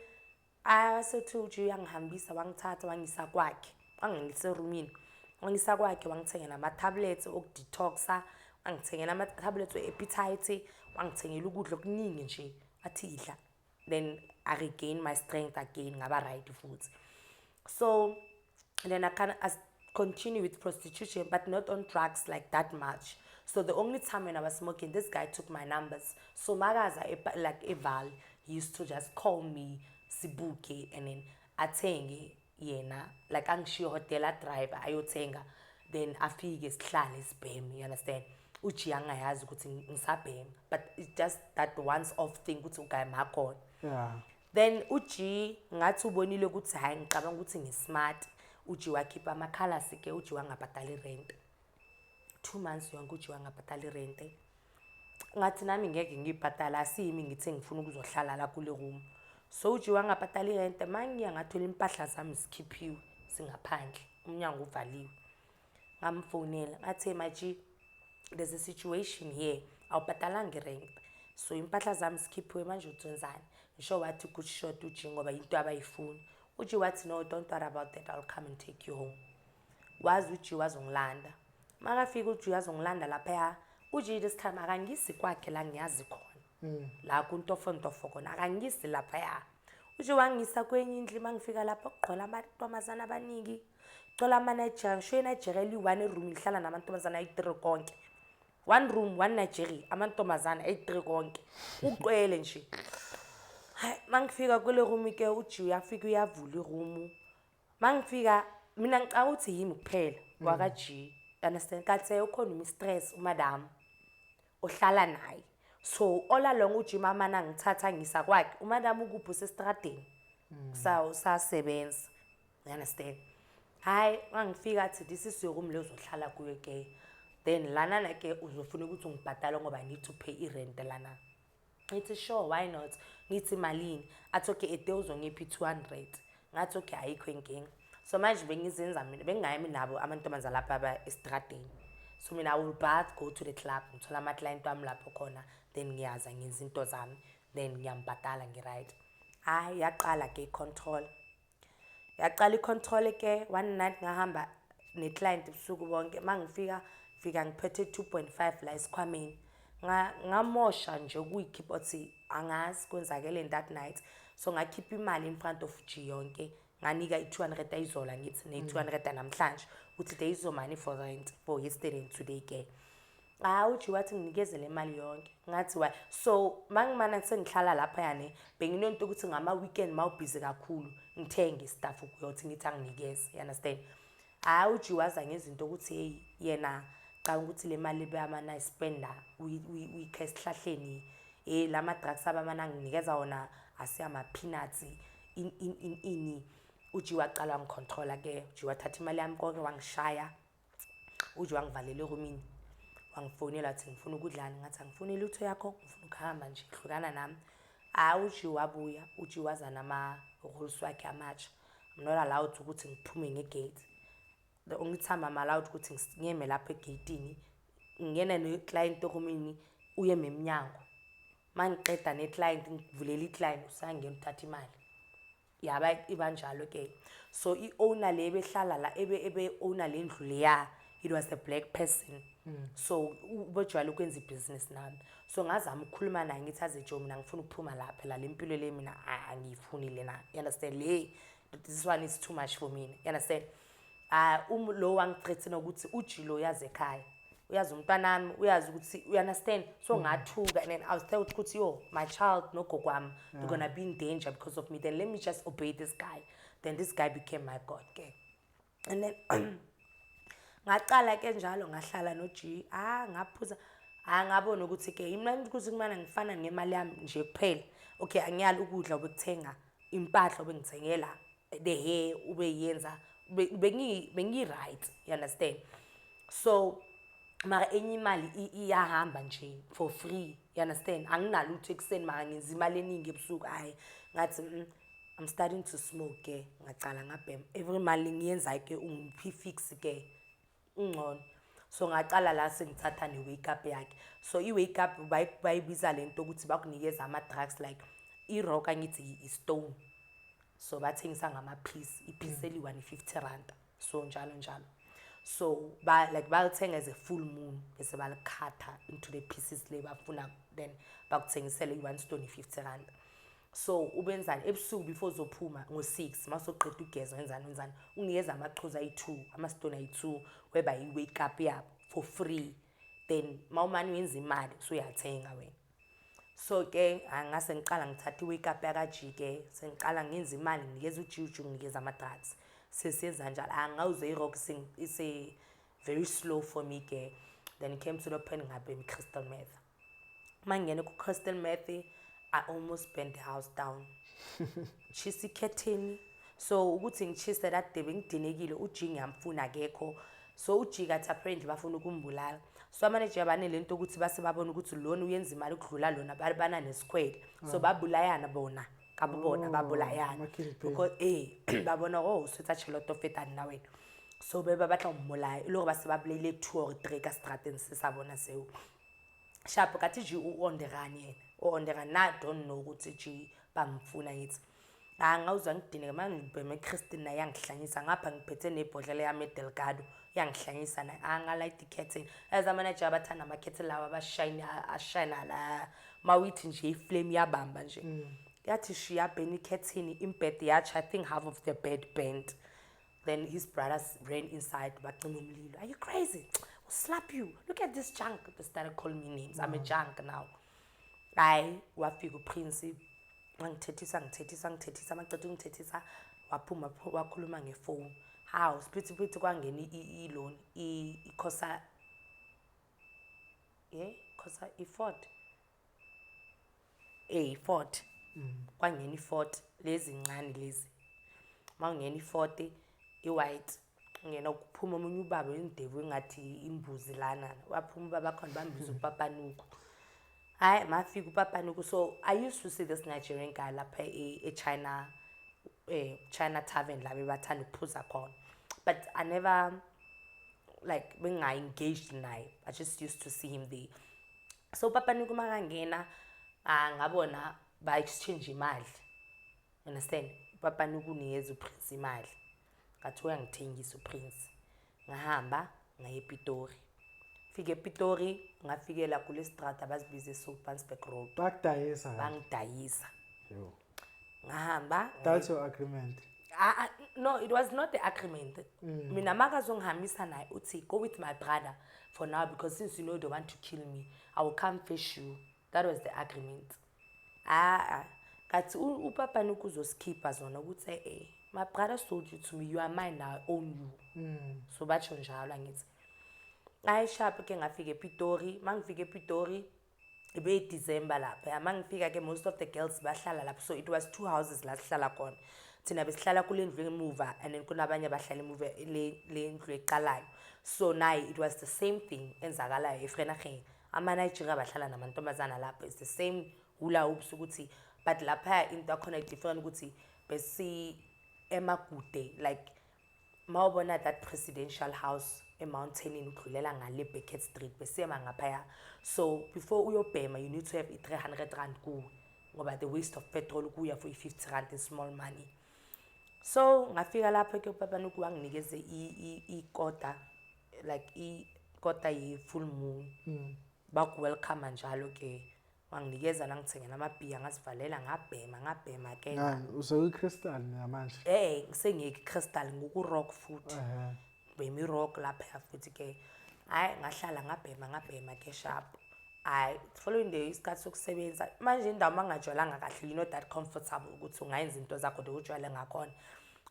asethu uJi uyangihambisa wangithatha wangisa kwakhe wangilise roomini wangisa kwakhe wangithengela ama tablets okudetoxa wangithengela ama tablets appetite wangithengela ukudla okuningi nje athi idla then I regain my strength again ngaba right futhi. So then I continue with prostitution but not on drugs like that much. So the only time when I was smoking, this guy took my numbers. So Magaza like Eval, he used to just call me Sibuke and then atenge yena like angishiyo hotel driver ayotenga then afike sihlale sibheme, you understand? Uchi angayazi ukuthi ngisabheme but it's just that once off thing ukuthi ugayi makhona. Yeah. Then Uchi ngathi ubonile ukuthi hayi ngicabanga ukuthi ngismart. Uchi wakhipha amakhalasi ke Uchi wangabhadali rent. 2 months yonke Uchi wangabhadali rent. Ngathi nami ngeke ngibhadala asimi ngithe ngifuna ukuzohlala la kule room. So Uchi wangabhadali rent manje ngathola impahla zami sikhiphiwe singaphandle. Umnyango uvaliwe. Ngamfonela ngathi maji there's a situation here. Awubhadalanga rent. So impahla zami sikhiphiwe manje uthonzana. Ngisho wathi kuthi short Uchi ngoba into abayifuna. Uchi wathi no, don't worry about that, I'll come and take you home. Wazi Uchi wazongilanda. Makafika Uchi wazongilanda lapha Uchi this time akangisi kwakhe la ngiyazi khona. La kuntofo khona akangisi lapha. Uchi wangisa kwenye indlu mangifika lapha kuqhola amantombazana abaningi. Cola ama Nigeria, show Nigeria one room ihlala namantombazana ayi3 konke. One room, one Nigeria, amantombazana ayi3 konke. Uqwele nje. Hayi mangifika kule room ke Uchi uyafika uyavula iroom. Mangifika mina ngicabanga ukuthi yimi kuphela wakaji. Understand? Kathi ukhona imistress umadam ohlala naye. So all along Uchi mama nangithatha ngisa kwakhe. Umadam ukuphi sestradeni. Sasebenza. You understand? Hayi mangifika athi this is your room lezohlala kuyo ke. Then lana na ke uzofuna ukuthi ngibhadala ngoba I need to pay i-rent lana. Ngithi sure why not? Ngithi malini? Athi okay a day uzongiphi 200. Ngathi okay ayikho inkinga. So manje bengizenza mina bengayimi nabo amantombazana lapha aba estradeni. So mina I will bath go to the club ngithola ama client wami lapho khona then ngiyaza ngenza into zami then ngiyambhadala ngiright. Hayi yaqala ke control. Yaqala icontrol ke one night ngahamba ne client ubusuku bonke mangifika ngiphethe 2.5 la esikhwameni ngamosha nje ukuyikhipha othi angazi kwenzakele that night so ngakhipha imali in front of Uchi yonke nganika i200 ayizola ngithi ne200 namhlanje uthi there is no money for rent for yesterday and today ke Uchi wathi nginikeze le mali yonke ngathi why so mangimana sengihlala lapha yane benginento ukuthi ngama weekend mawubhizi kakhulu ngithenge stuff ukuyothi ngithi anginikeze you understand Uchi waza ngezinto ukuthi hey yena cha ukuthi le mali beyamana spender uyikhe esihlahleni lama drugs abamana nginikeza wona asiyama peanuts ini Uchi waqala ngicontrola ke Uchi wathatha imali yami konke wangishaya Uchi wangivalela eroomini wangifonela athi ngifuna ukudlana ngathi angifuni lutho yakho ngifuna ukuhamba nje hlukana nami Uchi wabuya Uchi waza nama rules wakhe amatsha I'm not allowed ukuthi ngiphume ngegate the only time I'm allowed ukuthi ngiyeme lapha egateini ngiyena ne client eroomini uyeme eminyango mangiqeda ne client ngivulela iclient usangena uthatha imali yaba ibanjalo ke so iowner le behlala la ebe owner lendlu leya it was a black person so ubojwala ukwenza ibusiness nami so ngazama ukukhuluma naye ngithi azejo mina ngifuna ukuphuma lapha la lempilo le mina angiyifuni lena you understand le this one is too much for me you understand lo wangithreathena ukuthi Uchi lo yazi ekhaya uyazi umntwana nami uyazi ukuthi you understand so ngathuka and then I was told ukuthi yo my child no gokwami you're going to be in danger because of me then let me just obey this guy then this guy became my god ke and then ngaqala ke njalo ngahlala noJi ngaphuza ngabona ukuthi ke imnandi ukuthi kumana ngifana ngemali yami nje kuphela okay angiyala ukudla obekuthenga impahla obengithengela the hair ubeyenza bengi right you understand so mara enye imali iyahamba nje for free you understand anginalo ukuthi ekseni mara ngenza imali eningi ebusuku ngathi I'm starting to smoke ke ngacala ngabhem every mali ngiyenza ke ungiphi fix ke ungcono so ngaqala la sengithatha ne-wake up yakhe. So i-wake up bayibiza lento ukuthi bakunikeza ama-drugs like i-rock angithi i-stone, so bathengisa ngama-piece, ipiece eli-150 rand, so njalo. So balithenga as a full moon bese balikhatha into the pieces le bafuna, then bakuthengisele i-1 stone 50 rand. So ubenzani ebusuku before uzophuma ngo-6 masoqeda ugeza wenzani unikeza amaqhuzu ayi-2, ama-stone ayi-2 weba i-wake up yabo for free, then mawumane wenza imali so uyathenga wena. So ke ngase ngiqala ngithatha i-wake up yakajike, sengiqala ngenza imali nginikeza uJuju nginikeza ama-drugs, sesenza njalo. Angawuze i-rock is a very slow for me ke. Then it came to the point ngabhema i-crystal meth. Mangene ku-crystal meth I almost burned the house down. Chisi curtain. So ukuthi ngichise that day bengidinekile, uJi ngiyamfuna akekho. So uJi kathi apparently bafuna ukumbulala. So manager yabanele into ukuthi base babona ukuthi lona uyenza imali ukudlula lona, bana nesquare. So babulayana bona. Kabona babulayana. Because babona usithatha tshelo tofeta na wena. So beba batla ummolaya. Lo base babulele 2 or 3 ka strateng se sabona seo. Sharp kathi Ji on the run yena. On the run na don't know ukuthi Ji bamfuna yithi. Ngawuzwa ngidineka manje ngibheme Christina yangihlanyisa ngapha ngiphethe nebhodlela yami Delgado yangihlanyisa na angalight curtain. As manager abathanda ama curtain lawa ashine la mawithi nje iflame yabamba nje. Yathi shiya bheni curtain imbed yacha, I think half of the bed bent. Then his brothers ran inside bacima umlilo. Are you crazy? We'll slap you. Look at this junk. They started calling me names. I'm a junk now. Wafika uPrince ngithethisa maqeda ngithethisa waphuma wakhuluma ngefone. How spithi kwangena i-loan ikhosa khosa i-Ford Ford kwangena i-Ford lezi ncane lezi mawungena i-Ford i-white ngena ukuphuma omunye ubaba wendevu engathi imbuzi lana waphuma ubaba khona bambiza uPapanuku. Mafika uPapanuku. So I used to see this Nigerian guy lapha China tavern la bebathanda ukuphuza khona, but I never like benga engaged naye. I just used to see him there. So Papanuku makangena ngabona ba exchange imali, understand. Papanuku unikeza uPrince imali, ngathi uyangithengisa uPrince. Ngahamba ngaye ePitori. Fike ePitori ngafikela kule strata abazibize Sulpansberg Road. Bangidayisa. Yo. Ngahamba. That's your agreement? No, it was not the agreement. Mina makazongihambisa naye uthi go with my brother for now, because since you know they want to kill me, I will come fish you. That was the agreement. Kathi uPapanuku uzoskipha zona ukuthi my brother sold you to me, you are mine now, I own you. So batsho njalo angithi. Sharp ke ngafika ePitori. Mangifika ePitori ibe December lapha. Mangifika ke most of the girls bahlala lapha. So it was 2 houses la sihlala khona. Thina besihlala kule ndlu emuva and then kunabanye abahlala emuva le ndlu eqalayo. So naye it was the same thing enzakalayo eFrenageng. Ama-Nigeria bahlala namantombazana lapha. It's the same hula hoops ukuthi, but lapha into akhona different ukuthi besi emagude, like mawubona that presidential house eMountain ukudlulela ngale Beckett Street besema ngaphaya. So before uyobhema you need to have 300 rand ku, ngoba the waste of petrol kuya for 50 rand is small money. So ngafika lapha ke uPapanuku wanginikeze ikota, like ikota ye full moon. Baku welcome njalo ke wanginikeza nangithengela amabhiya ngasivalela ngabhema ke. Uso crystal manje? Ngisengeke crystal ngoku rock futhi. Bemi rock lapha futhi ke. Ngahlala ngabhema ke sharp. Following the isikhathi sokusebenza manje indawo mangajwalanga kahle, you know that comfortable ukuthi ungayenza into zakho dokujwala ngakhona.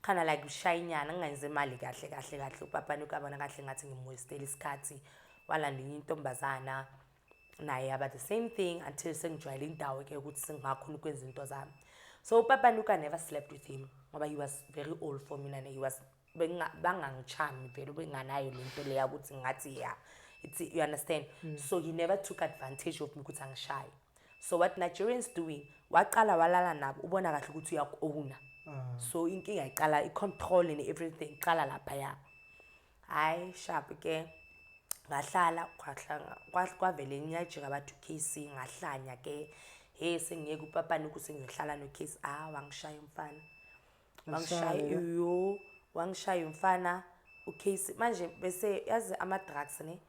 Khana like ushayinyana ngingenze imali kahle uPapanuku abona kahle ngathi ngimwestela isikhathi walanda intombazana naye about the same thing until sengijwayele indawo ke ukuthi singakhona ukwenza into zami. So uPapanuku I never slept with him ngoba he was very old for me and he was bangangichami vele benganayo lento leya ukuthi ngathi you understand. So he never took advantage of me ukuthi angishaye. So what Nigerians doing, waqala walala nabo ubona kahle ukuthi uyakuona. So inkinga iqala icontrol and everything iqala lapha ya. Sharp ke ngahlala kwavele ngiyajika bathu KC ngahlanya ke hey sengiyeke uPapanuku sengiyohlala no KC wangishaya umfana wangishaya umfana uKC manje bese yazi ama drugs ne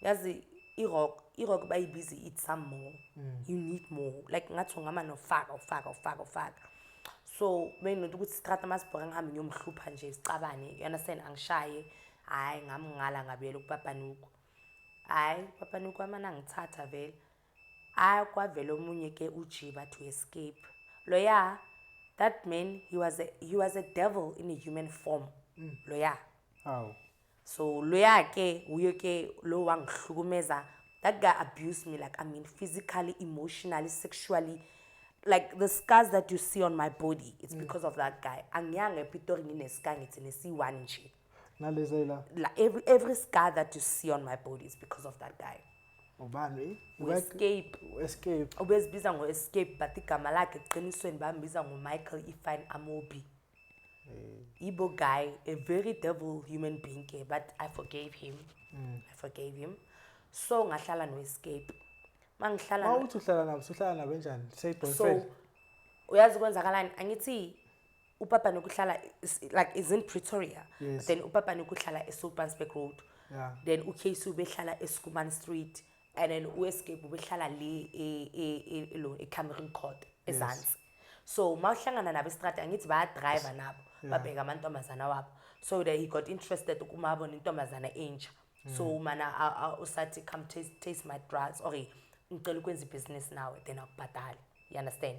yazi irock bayibizi eat some more you need more like ngathi ngama nofaka so benginothi ukuthi strata masibhoka ngihambe ngiyomhlupha nje sicabane you understand angishaye hayi ngamngala ngabuyela kuPapanuku Papanuku amana ngithatha vele kwavela omunye ke ujiba to escape loya that man he was a devil in a human form loya so loya ke uye ke lo wangihlukumeza that guy abused me like I mean physically emotionally sexually like the scars that you see on my body it's because of that guy angiyanga ePitori nginescar ngithi nesi1 nje nalezela like every scar that you see on my body is because of that guy ubani escape obezibiza ngo-escape but igama lakhe eqinisweni bambiza ngo-Michael Ifine Amobi Igbo guy a very devil human being but I forgave him so ngahlala no-escape mangihlala uthi uhlala nabo njani say so boyfriend uyazi kwenzakalani angithi uPapanuku uhlala like is in Pretoria yes. Then uPapanuku uhlala eSoutpansberg Road then uKC ubehlala eSkuman Street and then uEscape ubehlala le eCameron Court eZansi so mawuhlangana nabo estrata angithi baya driver nabo babheka amantombazana wabo so that he got interested ukumabona intombazana entsha so mana usathi come taste my drugs or ngicela ukwenza business nawe then akubhadala you understand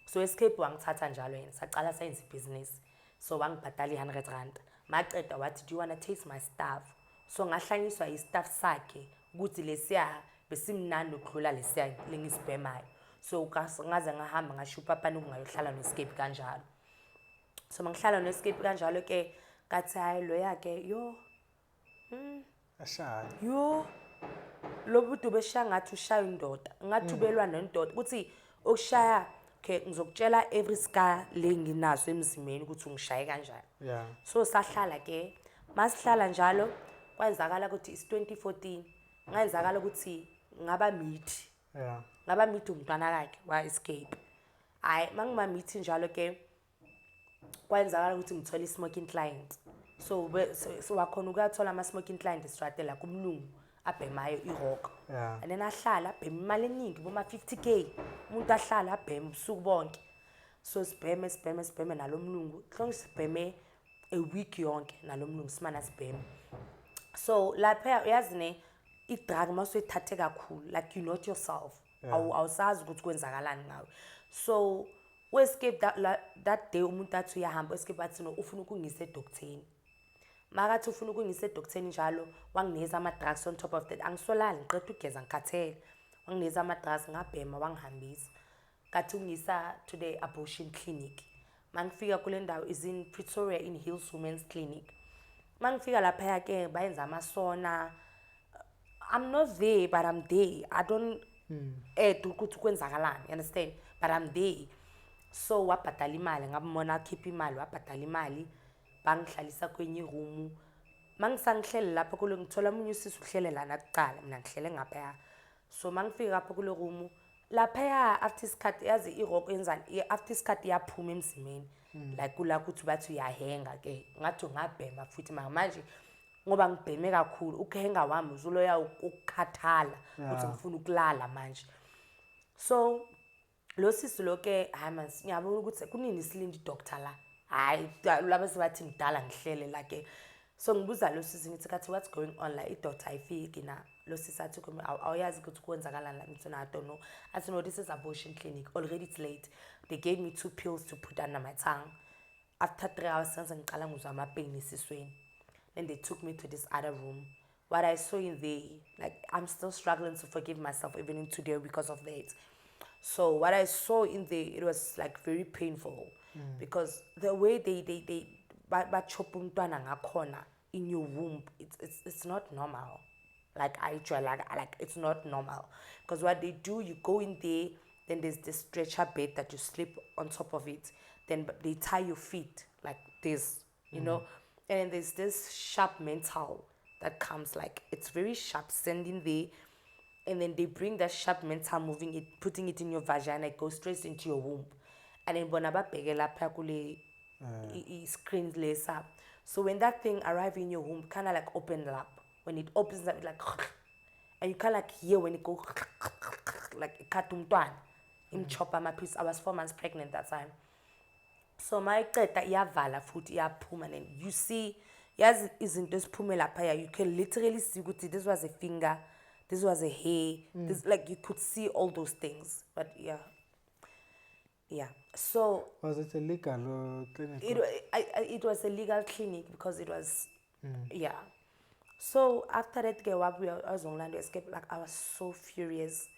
so escape wangithatha njalo yena saqala sayenza business so wangibhadala i100 maqeda wathi do you want to taste my stuff so ngahlanyiswa istaff sakhe ukuthi lesiya besimnandi ukudlula lesiya lengisibhemayo so ngaze ngahamba ngasho uPapanuku ngayohlala noEscape kanjalo so mangihlala noEscape kanjalo ke kathi hayi lo yake ashaya lobudu beshaya ngathi ushaya indoda ngathi ubelwa nendoda ukuthi ukushaya okay ngizokutshela every scar lenginaso emzimeni ukuthi ungishaye kanjani so sahlala ke masihlala njalo kwenzakala ukuthi is 2014 ngayenzakala ukuthi ngaba meet umntwana wakhe waEscape mangima meet njalo ke kwenzakala ukuthi ngithola smoking client so wakhona ukuthola ama smoking client estratela kumlungu abhemayo irock and then ahlala abhema imali eningi boma 50k umuntu ahlala abhema ubusuku bonke so sibheme nalomlungu hlonke sibheme a week yonke nalomlungu simana sibheme so lapha uyazi ne idrug masuyithathe kakhulu like you not yourself awusazi ukuthi kwenzakalani ngawe so uEscape that day umuntu athi uyahamba uEscape athi no ufuna ukungisa edoktheni makathi ufuna ukungisa edoktheni njalo wangineza ama drugs on top of that angisolali ngiqeda ugeza ngikhathele wangineza ama drugs ngabhema wangihambisa kathi ungisa to the abortion clinic mangifika kule ndawo is in Pretoria in Hills Women's Clinic mangifika lapha yake bayenza amasona I'm not there but I'm there I don't ukuthi kwenzakalani you understand but I'm there so wabhadala imali ngabona akhipha imali wabhadala imali bangihlalisa kwenye room mangisangihlele lapha kulo ngithola umunye usisi uhlele lana kuqala mina ngihlele ngapha so mangifika lapha kulo room lapha after isikhathi yazi irock yenzani after isikhathi yaphuma emzimeni like kula kuthi bathi uyahenga ke ngathi ngabhema futhi manje ngoba ngibheme kakhulu ukuhenga wami uzuloya ukukhathala ukuthi ngifuna ukulala manje so lo sisi loke hayi ngiyabona ukuthi kunini silindi doctor la hayi laba sebathi ngidala ngihlele la ke so ngibuza lo sisi ngithi kathi what's going on la idoctor ayifiki na lo sisi athi kimi awuyazi ukuthi kwenzakalani la ngithi I don't know I said no this is abortion clinic already it's late they gave me 2 pills to put under my tongue after 3 hours senze ngiqala ngizwa ama pain esisweni then they took me to this other room what I saw in there like I'm still struggling to forgive myself even in today because of that so what I saw in there it was like very painful because the way they chop umntwana ngakhona in your womb it's not normal like like it's not normal because what they do you go in there then there's this stretcher bed that you sleep on top of it then they tie your feet like this you know and there's this sharp metal that comes, like it's very sharp, standing there, and then they bring that sharp mental, moving it, putting it in your vagina, it goes straight into your womb. And then bona babheke lapha kule screens lace up. So when that thing arrives in your womb, kind of like opens up. When it opens up, it like, and you kind of like hear when it goes like ikatumtwan, im chopper my piece. I was 4 months pregnant that time. So my qeda iyavala futhi iyaphuma, and you see yazi izinto esiphume lapha, you can literally see ukuthi this was a finger, this was a hair, this, like you could see all those things. But yeah, so Was it a legal clinic? it was a legal clinic because it was yeah. So after that girl, I was on land escape, like I was so furious.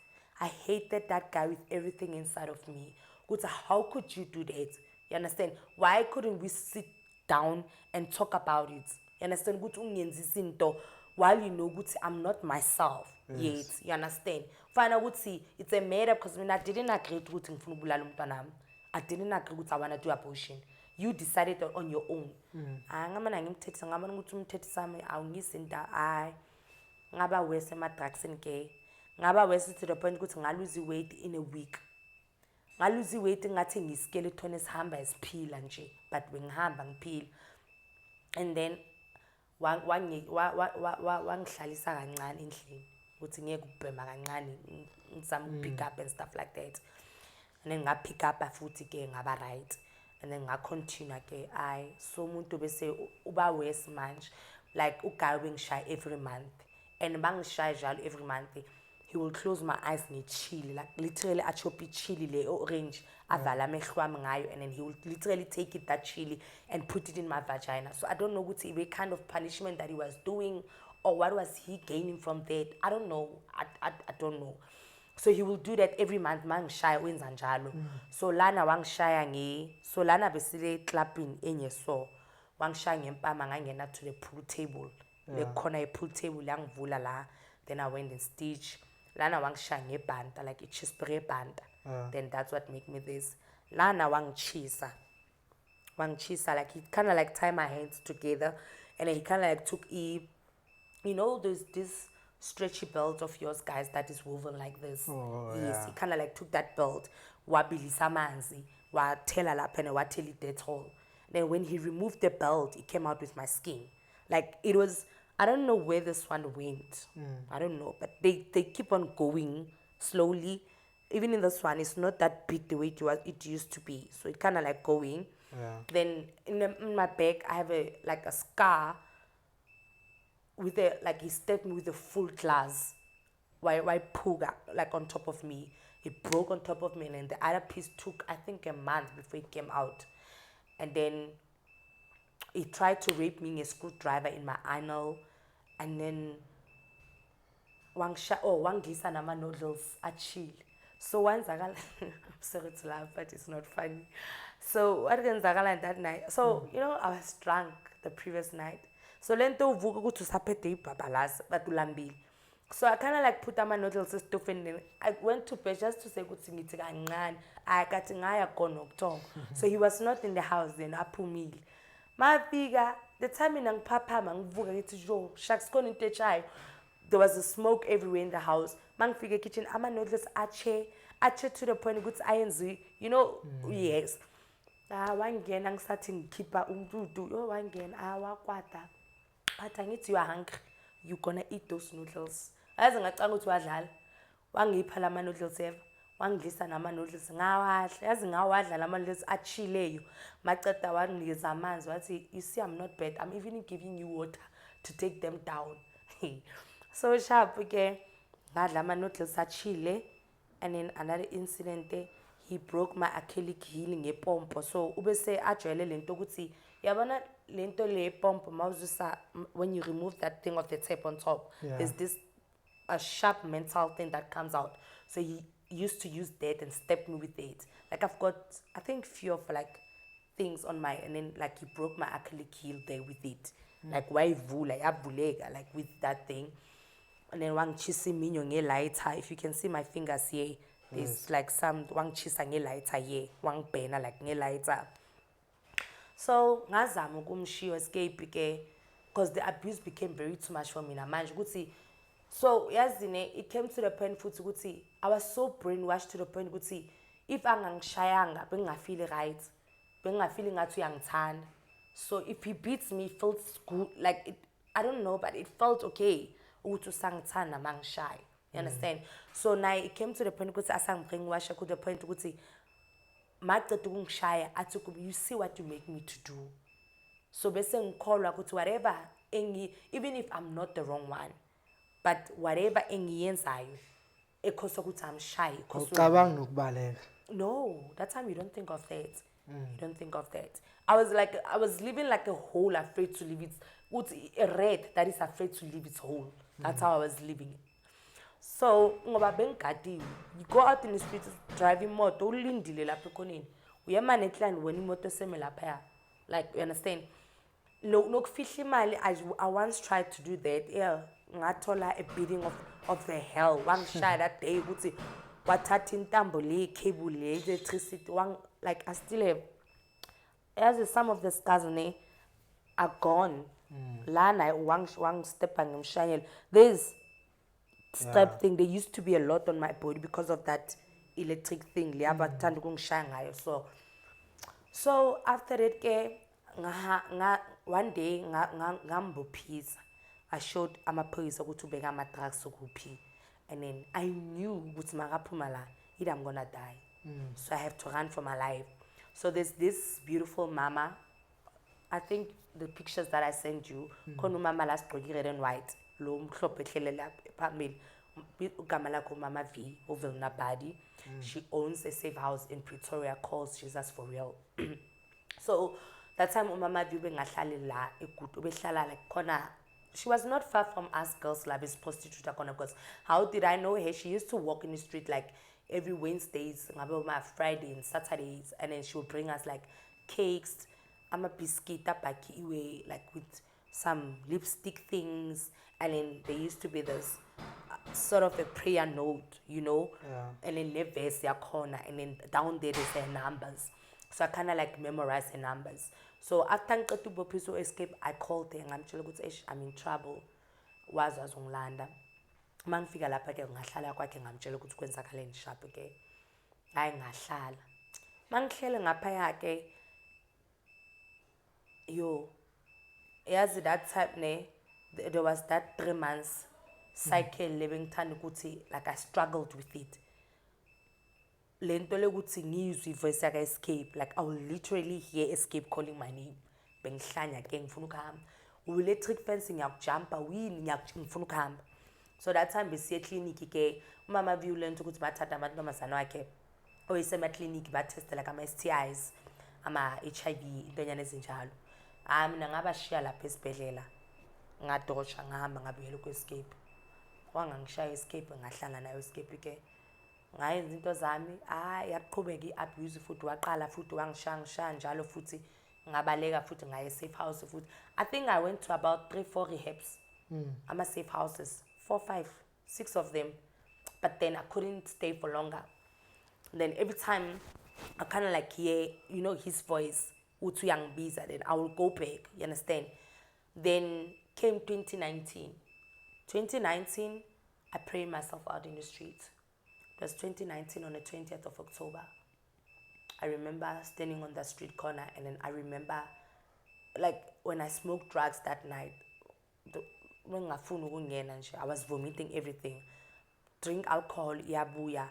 I hated that guy with everything inside of me. Good, how could you do that? You understand? Why couldn't we sit down and talk about it? You understand? Good, while you know, good, I'm not myself yet. You understand? Find out, good, see, it's a made up because I didn't agree to it. I didn't agree with I want to do abortion. You decided on your own. Ngaba wese ma drugs and gay. Ngaba wese to the point ukuthi ngaluzi weight in a week. Ngaluzi weight ngathi ngiskeleton esihamba esiphila nje, but bengihamba ngiphila. And then wangihlalisa kancane endlini ukuthi ngeke ubhema kancane ngizama pick up and stuff like that. And then nga pick up futhi ke ngaba right. And then nga continue ke so umuntu bese uba worse manje, like uguy bengishaye every month, and bangishaye njalo every month he will close my eyes chili, like literally a choppy chili le orange avala amehlo ami ngayo, and then he will literally take it, that chili, and put it in my vagina. So I don't know what kind of punishment that he was doing or what was he gaining from that. I don't know. I don't know. So he will do that every month. Mangishaya wenza njalo. So lana wangishaya so lana besile clapping enye, so wangishaya ngempama ngangena to the pool table. Le corner a pool table yangivula la. Then I went and stitch. Lana wangishaya ngebanta, like a spray band. Then that's what make me this. Lana wangchisa. Like he kind of like tie my hands together, and then he kind of like took you know this stretchy belt of yours, guys, that is woven like this. Yes, he kind of like took that belt, wabilisa manzi, watela lapene, wateli Dettol. Then when he removed the belt, it came out with my skin. Like it was, I don't know where this one went. I don't know, but they keep on going slowly. Even in this one, it's not that big the way it used to be. So it kind of like going. Then in my back, I have a scar with he stepped me with a full glass. Why puga like on top of me? It broke on top of me, and then the other piece took I think a month before it came out. And then he tried to rape me with a screwdriver in my anal, and then wangisa nama noodles chill. So once I'm sorry to laugh, but it's not funny. So what can Zagala that night? So you know I was drunk the previous night. So lento uvuka ukuthi usaphethe ibhabhalazi batulambile. So I kind of like put my noodles stuff in there. I went to bed just to say ukuthi ngithi kancane. Akathi ngaya khona ukuthonga. So he was not in the house then, aphumile. Mafika the time mina ngiphaphama ngivuka ngithi jo shucks khona into echayo. There was a smoke everywhere in the house. Mangifika kitchen ama noodles ache to the point ukuthi ayenzi, you know, yes. Wangena ngisathi ngikhipha umdudu, wangena wakwata. But angithi you are hungry, you gonna eat those noodles. Ayazi ngacanga ukuthi wadlala. Wangipha lama noodles ever. Wangidlisa nama noodles ngawadla. Yazi ngawadla lama noodles achileyo. Maceda wanginikeza amanzi wathi, you see I'm not bad. I'm even giving you water to take them down. So sharp okay. Ngadla ama noodles achile, and then another incident he broke my Achilles heel ngepompo. So ubese ajwayele lento ukuthi yabona lento le pompo mawuzusa, when you remove that thing of the tape on top, there's this a sharp metal thing that comes out. So he used to use that and step me with it. Like I've got I think few of like things on my, and then like he broke my Achilles heel there with it. Like why vula yavulega like with that thing. And then wangchisa minyo lighter. If you can see my fingers here, there's like some wangchisa lighter here, wangbhena like lighter. So ngazama ukumshiya escape ke, because the abuse became very too much for me namanje ukuthi so yazine it came to the point futhi ukuthi I was so brainwashed to the point ukuthi if angangishayanga bengingafeel right bengingafeel ngathi uyangithanda so if he beats me it feels good like it, I don't know but it felt okay ukuthi usangithanda mangishaya you understand so now it came to the point ukuthi asangibringwasha to the point ukuthi maqeda ukungishaya athi you see what you make me to do so bese ngikholwa ukuthi whatever even if I'm not the wrong one but whatever engiyenzayo ekhosa ukuthi I'm shy ucabanga nokubaleka no that time you don't think of that you don't think of that I was living like a hole afraid to leave it ukuthi a rat that is afraid to leave its hole that's how I was living so ngoba bengigadiwe you go out in the street driving moto ulindile lapha ekhoneni uyema neklani wena imoto seme lapha like you understand nokufihla imali I once tried to do that yeah ngathola a bidding of the hell wangishaya that day ukuthi wathatha intambo le cable le electricity like I still have as some of the scars on are gone lana wang step ngimshayela there's step thing there used to be a lot on my body because of that electric thing le abathanda ukungishaya ngayo so after that ke one day ngambophisa I showed amaphoyisa ukuthi ubeka ama drugs kuphi and then I knew ukuthi makaphuma la either I'm gonna die so I have to run for my life so there's this beautiful mama I think the pictures that I sent you khona umama la sigqoke red and white lo mhlophe ehlele lapha phambili ugama lakho Mama V Ovelna Badi she owns a safe house in Pretoria called Jesus for Real so that time Mama V bengahlali la eGutu behlala like khona she was not far from us girls lab is prostitute khona because how did I know her she used to walk in the street like every Wednesdays ngabe my Friday and Saturdays and then she would bring us like cakes ama biscuit abakiwe like with some lipstick things and then there used to be this sort of a prayer note you know and then verse yakhona and then down there is her numbers so I kind of like memorize her numbers so after ngiqeda ubophiso escape I called her ngamtshela ukuthi I'm in trouble wazi azongilanda mangifika lapha ke ngahlala kwakhe ngamtshela ukuthi kwenzakaleni sharp ke hayi ngahlala mangihlele ngapha yake yo yazi that time there was that 3 months cycle lebengithanda ukuthi like I struggled with it lento lekuthi ngizwe ivoice yaka escape like I will literally hear escape calling my name bengihlanya ke ngifuna ukuhamba electric fence ngiyakujumpa wini ngifuna ukuhamba so that time besiye clinic ke umama violent ukuthi bathatha amantombazana wakhe oyisema clinic batestela kama STIs ama HIV intonyane ezinjalo mina ngabashiya lapha esibhedlela ngadosha ngahamba ngabuyela ku escape wangangishaya escape ngahlala nayo escape ke ngayenza into zami yaqhubeka iabuse futhi waqala futhi wangishaya njalo futhi ngabaleka futhi ngaye safe house futhi I think I went to about 3-4 rehabs ama safe houses 4-5-6 of them but then I couldn't stay for longer then every time I kind of like hear you know his voice uthi uyangibiza then I will go back you understand then came 2019 I prayed myself out in the street. It was 2019 on the 20th of October. I remember standing on the street corner and then I remember like when I smoked drugs that night I was vomiting everything. Drink alcohol iyabuya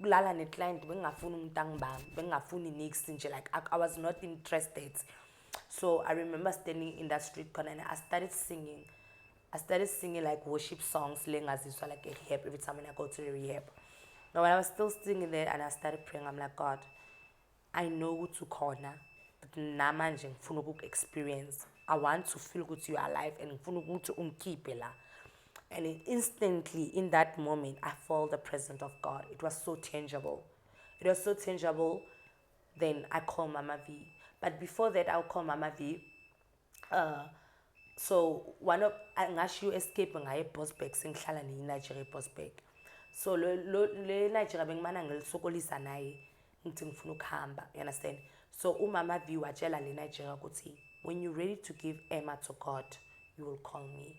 lala neclient bengafuni umntanga bami bengafuni nix nje like I was not interested. So I remember standing in that street corner and I started singing like worship songs lengaziswa like a rehab every time when I go to the rehab. Now when I was still singing there and I started praying, I'm like, God, I know who to corner, but namanje ngifuna experience. I want to feel good you are alive and ngifuna to unkeep la. And instantly in that moment I felt the presence of God. It was so tangible. Then I called Mama V. But before that I'll call Mama V. So one of ngashiyo escape ngaye Bosberg sengihlala ne Nigeria Bosberg. So le Nigeria bengimana ngilisokolisa naye ngithi ngifuna ukuhamba, you understand? So umama V watshela le Nigeria ukuthi when you're ready to give Emma to God, you will call me.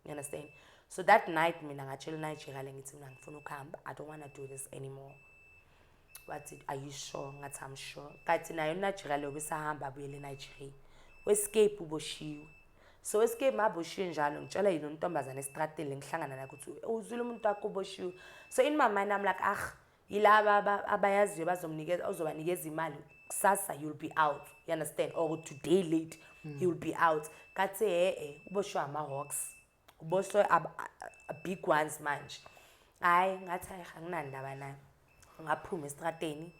You understand? So that night, mina ngachela Nigeria ngithi mina ngifuna ukuhamba. I don't want to do this anymore. Wathi, are you sure? Ngathi, I'm sure. Kathi nayo Nigeria leyo besahamba abuyele Nigeria. Escape uboshiwe. So escape maboshiwe njalo ngitshela yini untombazana estrateni ngihlangana naye ukuthi uzwile umuntu wakho uboshiwe. So in my mind I'm like, yilaba abayaziyo bazomnikeza ozobanikeza imali kusasa you'll be out. You understand? Or today late you'll be out. Kathi uboshiwe ama-hawks. Uboshiwe a big ones manje. Hayi ngathi anginandaba naye. Ngaphuma estrateni.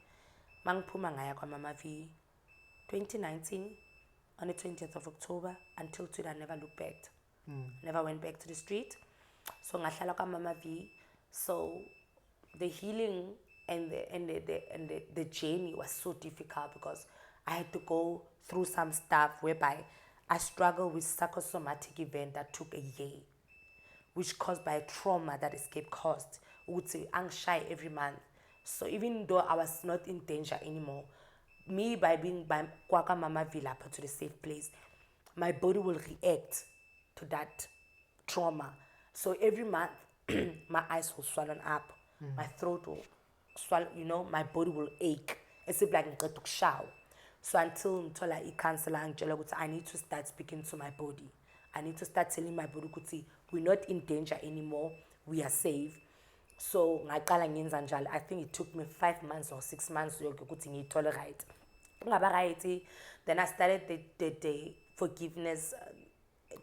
Mangiphuma ngaya kwaMama V 2019 on the 20th of October until today I never looked back. Never went back to the street. So ngahlala kwaMama V. So the healing and the journey was so difficult because I had to go through some stuff whereby I struggled with psychosomatic event that took a year, which caused by a trauma that escape caused. Would say anxiety every month. So even though I was not in danger anymore, me by being by Mama Villa put to the safe place, my body will react to that trauma. So every month, my eyes will swollen up, my throat will swallow, my body will ache. It's like a shower. So until I counselor Angela, I need to start speaking to my body. I need to start telling my body, we're not in danger anymore. We are safe. So I think it took me 5 months or 6 months to tolerate. Then I started the forgiveness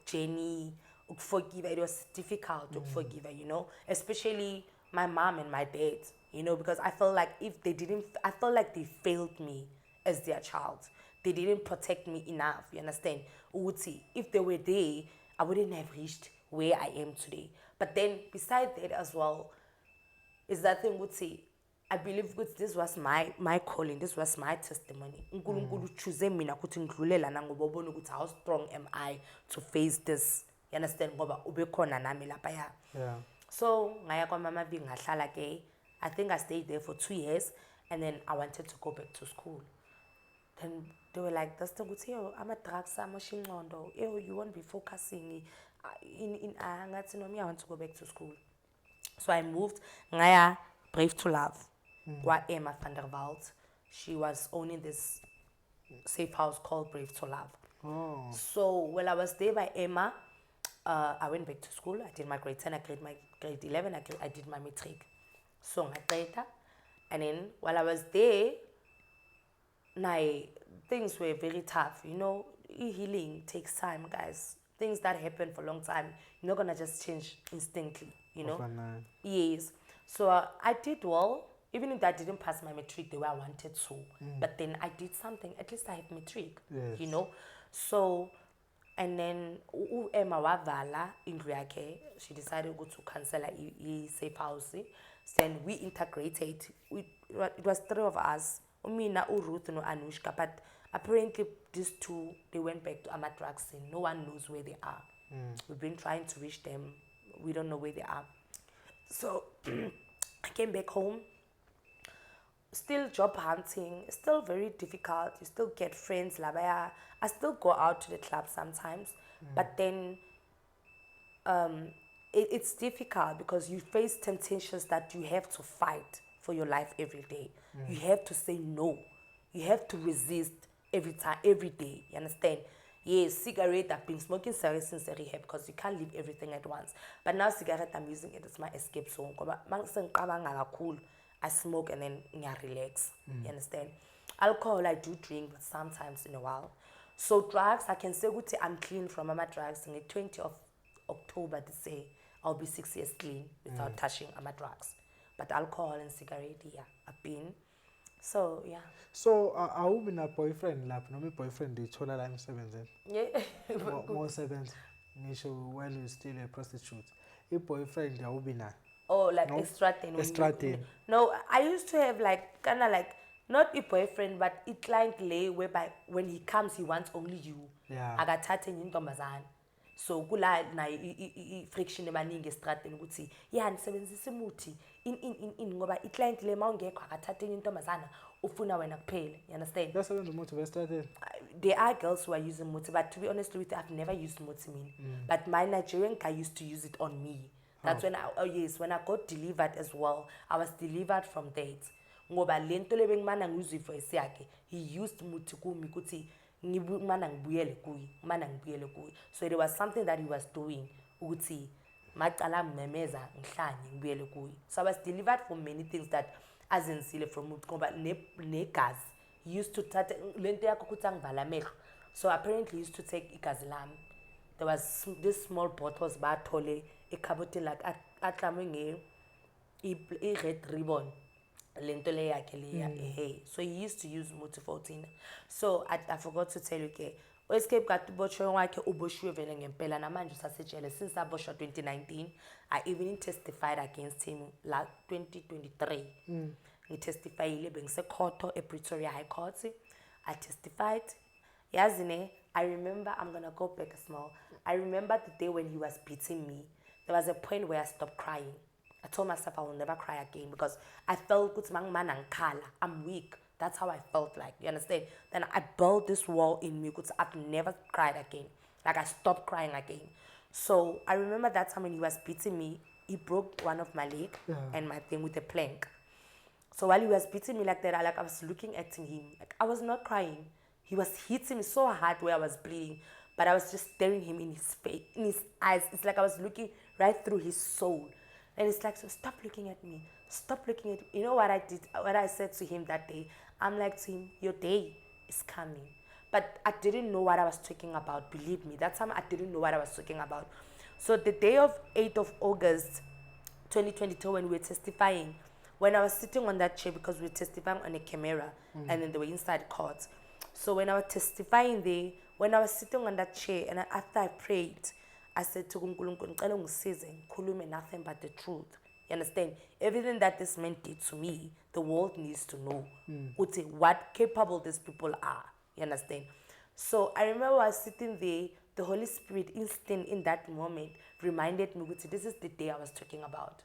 journey. Forgive. It was difficult to forgive her, especially my mom and my dad, because I felt like I felt like they failed me as their child. They didn't protect me enough, you understand? If they were there, I wouldn't have reached where I am today. But then, besides that as well, is that thing I believe this was my calling, this was my testimony. Unkulunkulu choose mina ukuthi ngidlulela na ngoba ubona ukuthi how strong am I to face this. You understand? Ngoba ube khona nami lapha ya. Yeah. So ngaya kwaMama V ngahlala ke. I think I stayed there for 2 years and then I wanted to go back to school. Then they were like, that's the good thing. I'm a drugs, I'm a shingondo. You won't be focusing in I want to go back to school. So I moved ngaya Brave to Love. Kwa Emma van der Walt. She was owning this safe house called Brave to Love. Oh. So while I was there by Emma, I went back to school. I did my grade 10, I did my grade 11, I did my matric. So and then while I was there, things were very tough. Healing takes time, guys. Things that happen for a long time, you're not gonna just change instantly, Yes. So I did well, even if I didn't pass my matric the way I wanted to. But then I did something. At least I had matric, yes. So, and then Emma wavala indlu yakhe. She decided to go to cancel a safe house. Then we integrated. It was 3 of us. Umina, Ruth, and Anushka. But apparently these 2, they went back to Amatrax and no one knows where they are. We've been trying to reach them. We don't know where they are. So I came back home. Still job hunting. Still very difficult. You still get friends. I still go out to the club sometimes. But then it's difficult because you face temptations that you have to fight for your life every day. You have to say no. You have to resist every time, every day. You understand? Yes, cigarette, I've been smoking cigarettes since rehab because you can't leave everything at once. But now cigarette, I'm using it as my escape zone. I smoke and then I relax. You understand? Alcohol, I do drink, but sometimes in a while. So drugs, I can say I'm clean from my drugs. On the 20th of October this year, I'll be 6 years clean without touching my drugs. But alcohol and cigarette, I've been. So, yeah. So, awubi na boyfriend lapho noma boyfriend ithola la emsebenzini? Yeah. More sebenza. Ngisho while you still a prostitute. Boyfriend awubi na. Oh, like No? Estradin. No, I used to have kind of not a boyfriend, but a client lay whereby when he comes, he wants only you. Yeah. Agathathe intombazana. so kula na friction emaningi estradeni ukuthi yeah nisebenzisa imuthi in ngoba iclient le mawungekho akathathe intombazana ufuna wena kuphela, you understand? Yasebenza umuthi westradeni. There are girls who are using muti, but to be honest with you, I've never used muti mean. But my Nigerian guy used to use it on me. That's when when I got delivered as well, I was delivered from that. Ngoba lento le bengimana ngizwe voice yakhe, he used muti kumi ukuthi ngibumana ngibuyele kuyi, mana ngibuyele kuyi. So there was something that he was doing ukuthi macala mmemeza ngihlanye ngibuyele kuyi. So I was delivered from many things that azenzile from muti ngoba negazi. He used to take lento yakho ukuthi angivala amehlo. So apparently he used to take igazi lami. There was these small bottles bathole ekhabothi like atlamwe red ribbon lento le yakhe le hey. So he used to use muti 14. So I forgot to tell you ke escape got boshwe wakhe uboshiwe vele ngempela namanje usasejele since aboshwa 2019. I even testified against him like 2023. Ngitestifyile bengisekhoto ePretoria High Court. I testified. Yazine, I remember, I'm gonna go back small. I remember the day when he was beating me. There was a point where I stopped crying. I told myself I will never cry again because I felt I'm weak. That's how I felt like, you understand? Then I built this wall in me because I've never cried again. Like I stopped crying again. So I remember that time when he was beating me, he broke one of my leg and my thing with a plank. So while he was beating me like that, I was looking at him. Like I was not crying. He was hitting me so hard where I was bleeding, but I was just staring him in his face, in his eyes. It's like I was looking right through his soul. And it's like, so stop looking at me. Stop looking at me. You know what I did? What I said to him that day? I'm like to him, your day is coming. But I didn't know what I was talking about. Believe me, that time I didn't know what I was talking about. So the day of 8th of August, 2022, when we were testifying, when I was sitting on that chair because we were testifying on a camera and then they were inside court. So when I was testifying there, when I was sitting on that chair and after I prayed, I said to uNkulunkulu, ngicela ungisize ngikhulume nothing but the truth. You understand? Everything that this man did to me, the world needs to know what capable these people are. You understand? So I remember I was sitting there, the Holy Spirit instant in that moment reminded me, this is the day I was talking about.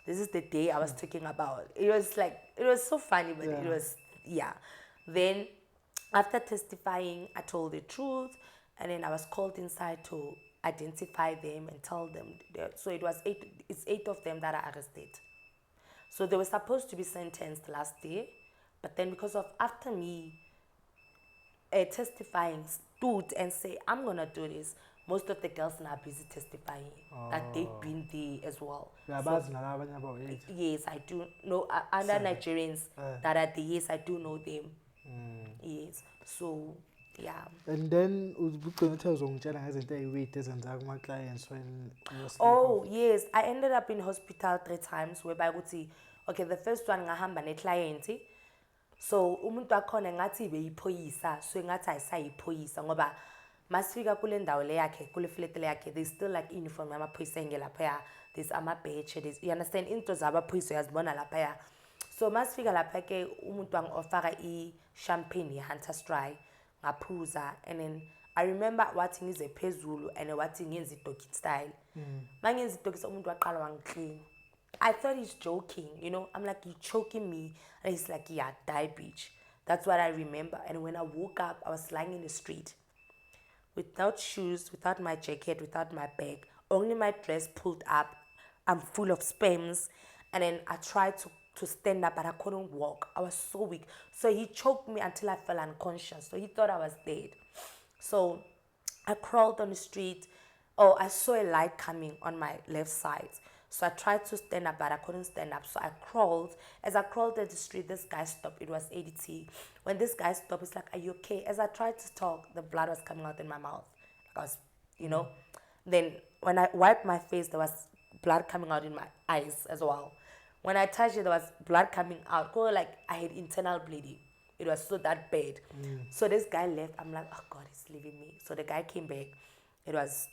This is the day I was talking about. It was like, it was so funny, but it was, Then after testifying, I told the truth, and then I was called inside to identify them and tell them. So it's 8 of them that are arrested. So they were supposed to be sentenced last year, but then because of after me testifying stood and say, I'm gonna do this, most of the girls now are busy testifying that they've been there as well. Yes, I do know other Nigerians that are there. Yes, I do know them. Yes, so yeah. And then clients when oh yes, I ended up in hospital 3 times whereby I would see, okay, the first one ngahamba ne client. So umuntu wakhona ngathi beyiphoyisa, so ngathi ayisayiphoyisa ngoba masifika kule ndawo le yakhe kule flat le yakhe there's still like uniform yamaphoyisa engelapha, there's ama-badge, you understand, into zabaphoyisa uyazibona lapha. So masifika lapha ke umuntu wangofaka i-champagne ye-Hunter's Dry ngaphuza, and then I remember wathi ngize phezulu and wathi ngenze i-doggy style. Mangenze i-doggy style umuntu waqala wangiclean. I thought he's joking, you know. I'm like, you choking me? And he's like, yeah, die bitch. That's what I remember. And when I woke up, I was lying in the street without shoes, without my jacket, without my bag, only my dress pulled up. I'm full of spams. And then I tried to stand up, but I couldn't walk. I was so weak. So he choked me until I fell unconscious. So he thought I was dead. So I crawled on the street. Oh, I saw a light coming on my left side. So I tried to stand up, but I couldn't stand up. So I crawled. As I crawled at the street, this guy stopped. It was ADT. When this guy stopped, he's like, are you okay? As I tried to talk, the blood was coming out in my mouth. I was, you know. Then when I wiped my face, there was blood coming out in my eyes as well. When I touched it, there was blood coming out. Like I had internal bleeding. It was so that bad. So this guy left. I'm like, oh God, he's leaving me. So the guy came back. It was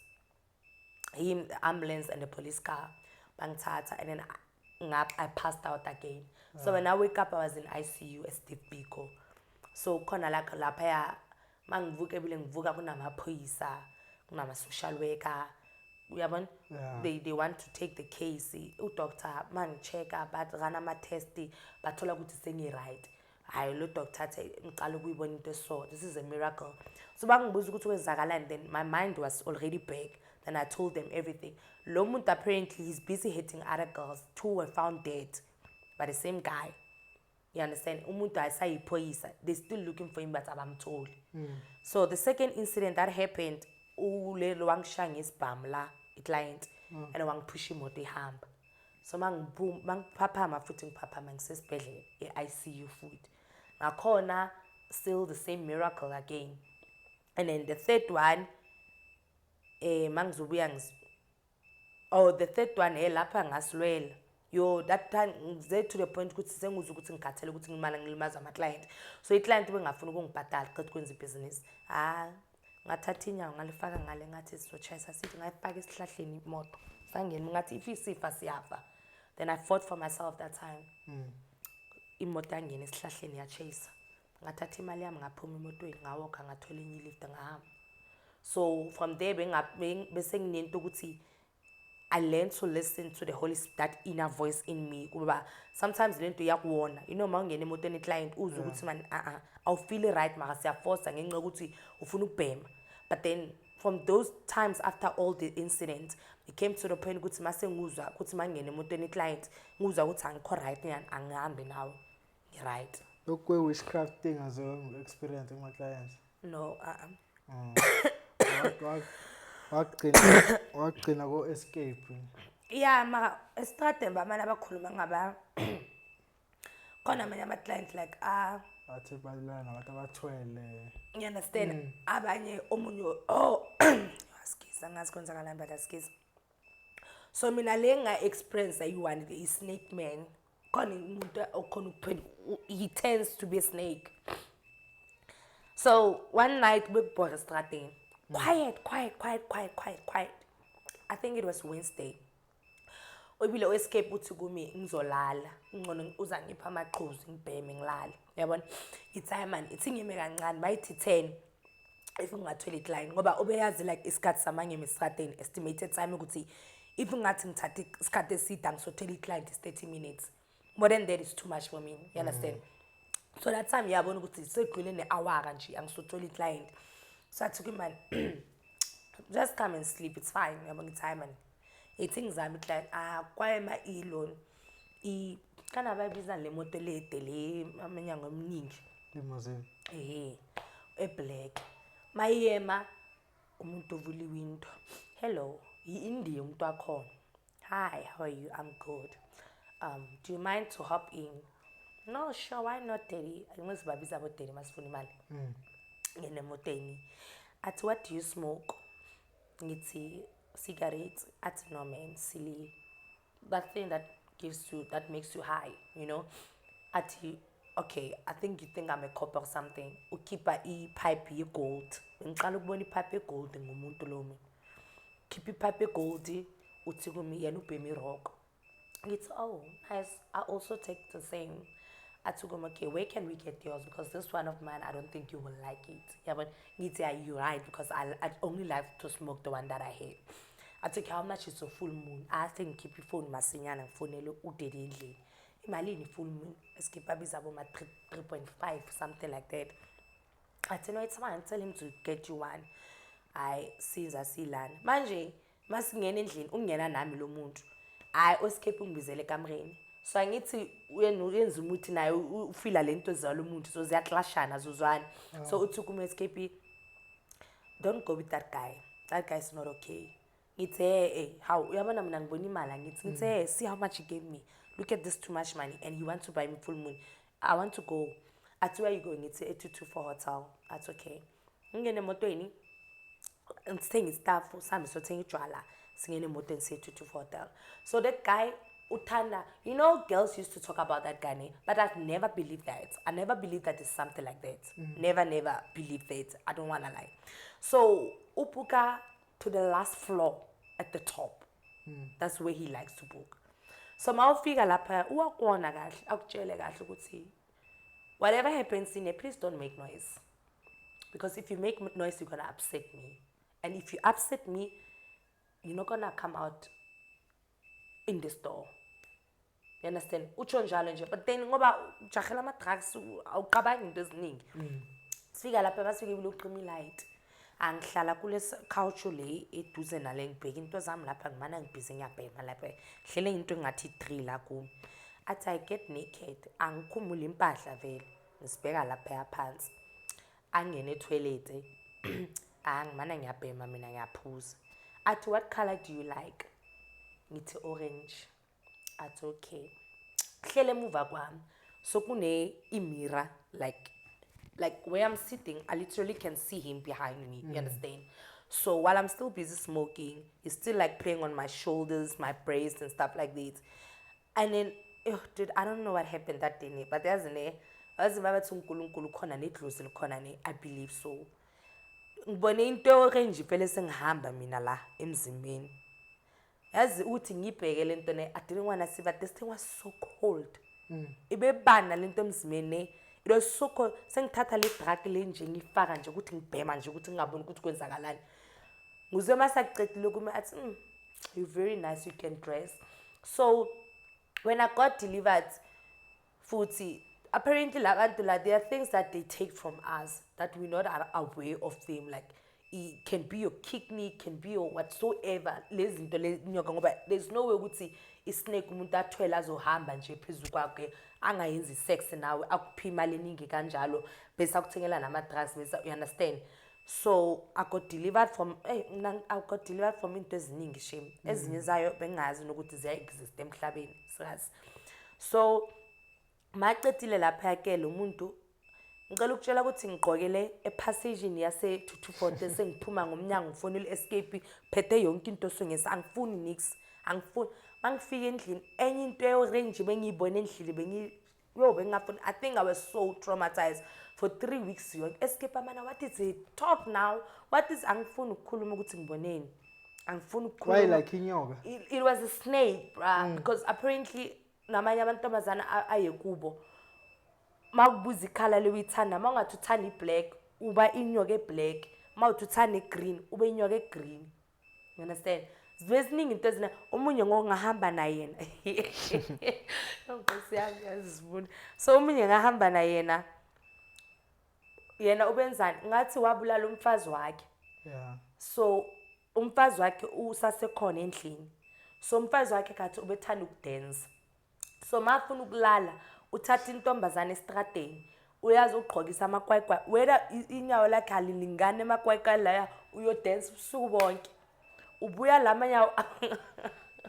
him, the ambulance, and the police car. And then I passed out again. So when I wake up, I was in ICU as Steve Biko. So kona like lapaya mangivuka ebile ngivuka kunamaphoyisa kunama-social worker uyabona Yeah. they want to take the case udoctor mangi-check-a run ama-test bathola ukuthi sengi-right hayi lo doctor athi ngiqala ukuyibona into eso this is a miracle so bangibuza ukuthi kwenzakalani then my mind was already back then I told them everything lo muntu apparently he's busy hitting other girls 2 were found dead by the same guy you understand umuntu ayisayiphoyisa they still looking for him but abamtholi so the second incident that happened ulelo wangishaya ngesibhamu la iclient and wangiphusha imoto ihamba so mangiphaphama futhi ngiphaphama ngisesibhedlela e-ICU futhi ngakhona still the same miracle again and then the third one mangizobuya the third one lapha ngasilwela yo that time ngize to the point ukuthi sengizwe ukuthi ngikhathele ukuthi ngimala ngilimaza ama-client so i-client bengafuna ukungibhadala qeda kwenza ibhizinisi ngathatha inyawo ngalifaka ngale ngathi sizochayisa sithi ngayifaka esihlahleni imoto sangena ngathi if isifa siyafa then I fought for myself that time imoto yangena esihlahleni yachase ngathatha imali yami ngaphuma emotweni ngawokha ngathola enye lift ngahamba so from there bese nginento ukuthi I learned to listen to the Holy Spirit, that inner voice in me. Kuba sometimes lento yakuwona. You know mawungena emotweni client uzu ukuthi man I'll feel it right maka siyaforce ngenxa ukuthi ufuna ukubhema. But then from those times after all the incidents it came to the point ukuthi mase nguzwa ukuthi mangena emotweni client nguzwa ukuthi angikho right nyani angihambe nawe. Right. Lokwe witchcraft thing as well experience with my clients. No, wagcina go escape. Yeah, maka estrateng bamana abakhuluma ngaba khona amanye ama-client like Athi balana nabantu abathwele. You understand? Abanye omunye askiza ngazi kwenzakalani but askiza. So mina le nga experience ayi-one the snake man. Khona umuntu okhona ukuphela he tends to be a snake. So one night bekubhora estrateng. Quiet. I think it was Wednesday. Obile escape uthi kumi ngizolala. Ngcono uzangipha amaqhuzu ngibheme ngilala. Yabona? Itime man ithi ngime kancane bayithi 10 if ungathweli client ngoba obeyazi like isikhathi samanye emisateni estimated time ukuthi if ungathi ngithatha isikhathi eside ngisothela client is 30 minutes. More than that is too much for me. You understand? So that time yabona ukuthi segcwele ne-hour nje angisotholi client. So I took him man, just come and sleep, it's fine. Yabona time man. Things zami client kwayema ilon kana bayibiza le moto lede le amanyango eminingi Limousine. Black. Mayema umuntu ovula window. Hello, India umuntu wakhona. Hi, how are you? I'm good. Do you mind to hop in? No, sure, why not, Daddy? Ngisibabiza abo Daddy masifuna imali. Ngene motweni. Athi what do you smoke? Ngithi cigarettes. Athi no man, silly. That thing that makes you high, you know. Athi okay, I think you think I'm a cop or something. Ukhipha pipe ye-gold. Ngiqala ukubona ipipe ye-gold ngumuntu lomi. Khipha ipipe ye-gold uthi kumi yena ubhemi rock. Ngithi oh, nice. I also take the same. I told him, okay, where can we get yours? Because this one of mine, I don't think you will like it. Yeah, but you're right, because I only like to smoke the one that I hate. I told how much is a full moon? I think keep your phone, masinyana, and phone, udedidli. Imagine full moon, escape abizabo my 3.5, something like that. I said, no, it's fine. Tell him to get you one. I see lan. Manje, masingena endlini, ungena nami lo muntu. I escape ungibizele ekamreni. So angithi uyenza umuthi naye ufila lento zalo umuntu so ziyaclashana zozwana so uthi kuma escape don't go with that guy is not okay ngithi how uyabona mina ngibona imali ngithi see how much he gave me look at this too much money and you want to buy me full moon I want to go at where you going ngithi 824 hotel that's okay ngene emotweni ngithenga stuff sami sothenga ijwala singene emotweni 824 hotel so that guy Utanda, you know, girls used to talk about that guy, but I've never believed that. I never believed that it's something like that. Never believed that. I don't wanna lie. So Upuka to the last floor at the top. That's where he likes to book. So my figure lapa uwakona kahle, akutshele kahle ukuthi whatever happens in there, please don't make noise. Because if you make noise, you're gonna upset me. And if you upset me, you're not gonna come out in the store. You understand? Utsho njalo nje, but then ngoba ujahela ama-drugs awuqabangi into eziningi. Sifika lapha basifike uqima ilight. Angihlala kule couch le eduze nale ngibheka into zami lapha ngimana ngibhizi ngiyabhema lapha. Hlele into engathi 3 la kimi. Athi I get naked. Angikhumula impahla vele. Ngisibeka lapha phansi. Angene etoilet. Angimana ngiyabhema mina ngiyaphuza. Athi what color do you like? Ngithi orange. Athi okay. Hlele emuva kwami. So kune mirror like where I'm sitting, I literally can see him behind me. You understand? So while I'm still busy smoking, he's still like playing on my shoulders, my breast and stuff like this. And then, dude, I don't know what happened that day, but there's I believe so. Ngibone into orange vele sengihamba mina la emzimbeni. Yazi uthi ngibheke lento ne, I didn't want to see, but this thing was so cold. Ibebana lento emzimbeni. It was so cold. Sengithatha le drug le nje ngifaka nje ukuthi ngibhema nje ukuthi ngingaboni ukuthi kwenzakalani. Nguze masaqedile kuma athi you're very nice, you can dress. So when I got delivered futhi apparently there are things that they take from us that we're not aware of them, like it can be your kidney, it can be your whatsoever. There's no way ukuthi isnake umuntu athwele azohamba nje phezulu kwakhe angayenzi sex nawe akuphi imali eningi kanjalo bese akuthengela nama drugs bese, you understand. So I got delivered from into eziningi shame ezinye zayo bengazi nokuthi ziya exist emhlabeni sazi. So maqedile lapha ke lo muntu ngicela ukutshela ukuthi ngiqokele epassagini yase 224 sengiphuma ngomnyango ngifonela escape phethe yonke into songesa angifuni nix angifuni mangifika endlini enye into eorange bengiyibona endlini bengingafuni. I think I was so traumatized for 3 weeks yonke escape amana what is it talk now what is angifuni ukukhuluma ukuthi ngiboneni angifuni ukukhuluma. Why like inyoka? It was a snake because apparently namanye abantomazana ayekubo mawubuza ikhala lewithanda mawungathi uthanda iblack uba inyoka eblack mawuthi uthanda green ube inyoka egreen. You understand? Ziningi into ezina omunye ngongahamba naye yena. Nkosi yami yazibona. So omunye ngahamba naye yena ubenzani ngathi wabulala umfazi wakhe. Yeah. So umfazi wakhe usasekhona endlini. So umfazi wakhe kathi ubethanda ukudance. So mafuna ukulala uthatha intombazana estradeni uyazi ugqokisa amakwayikwa whether inyawo lakhe alilingane amakwayikwa la uyo dance ubusuku bonke ubuya lamanyawo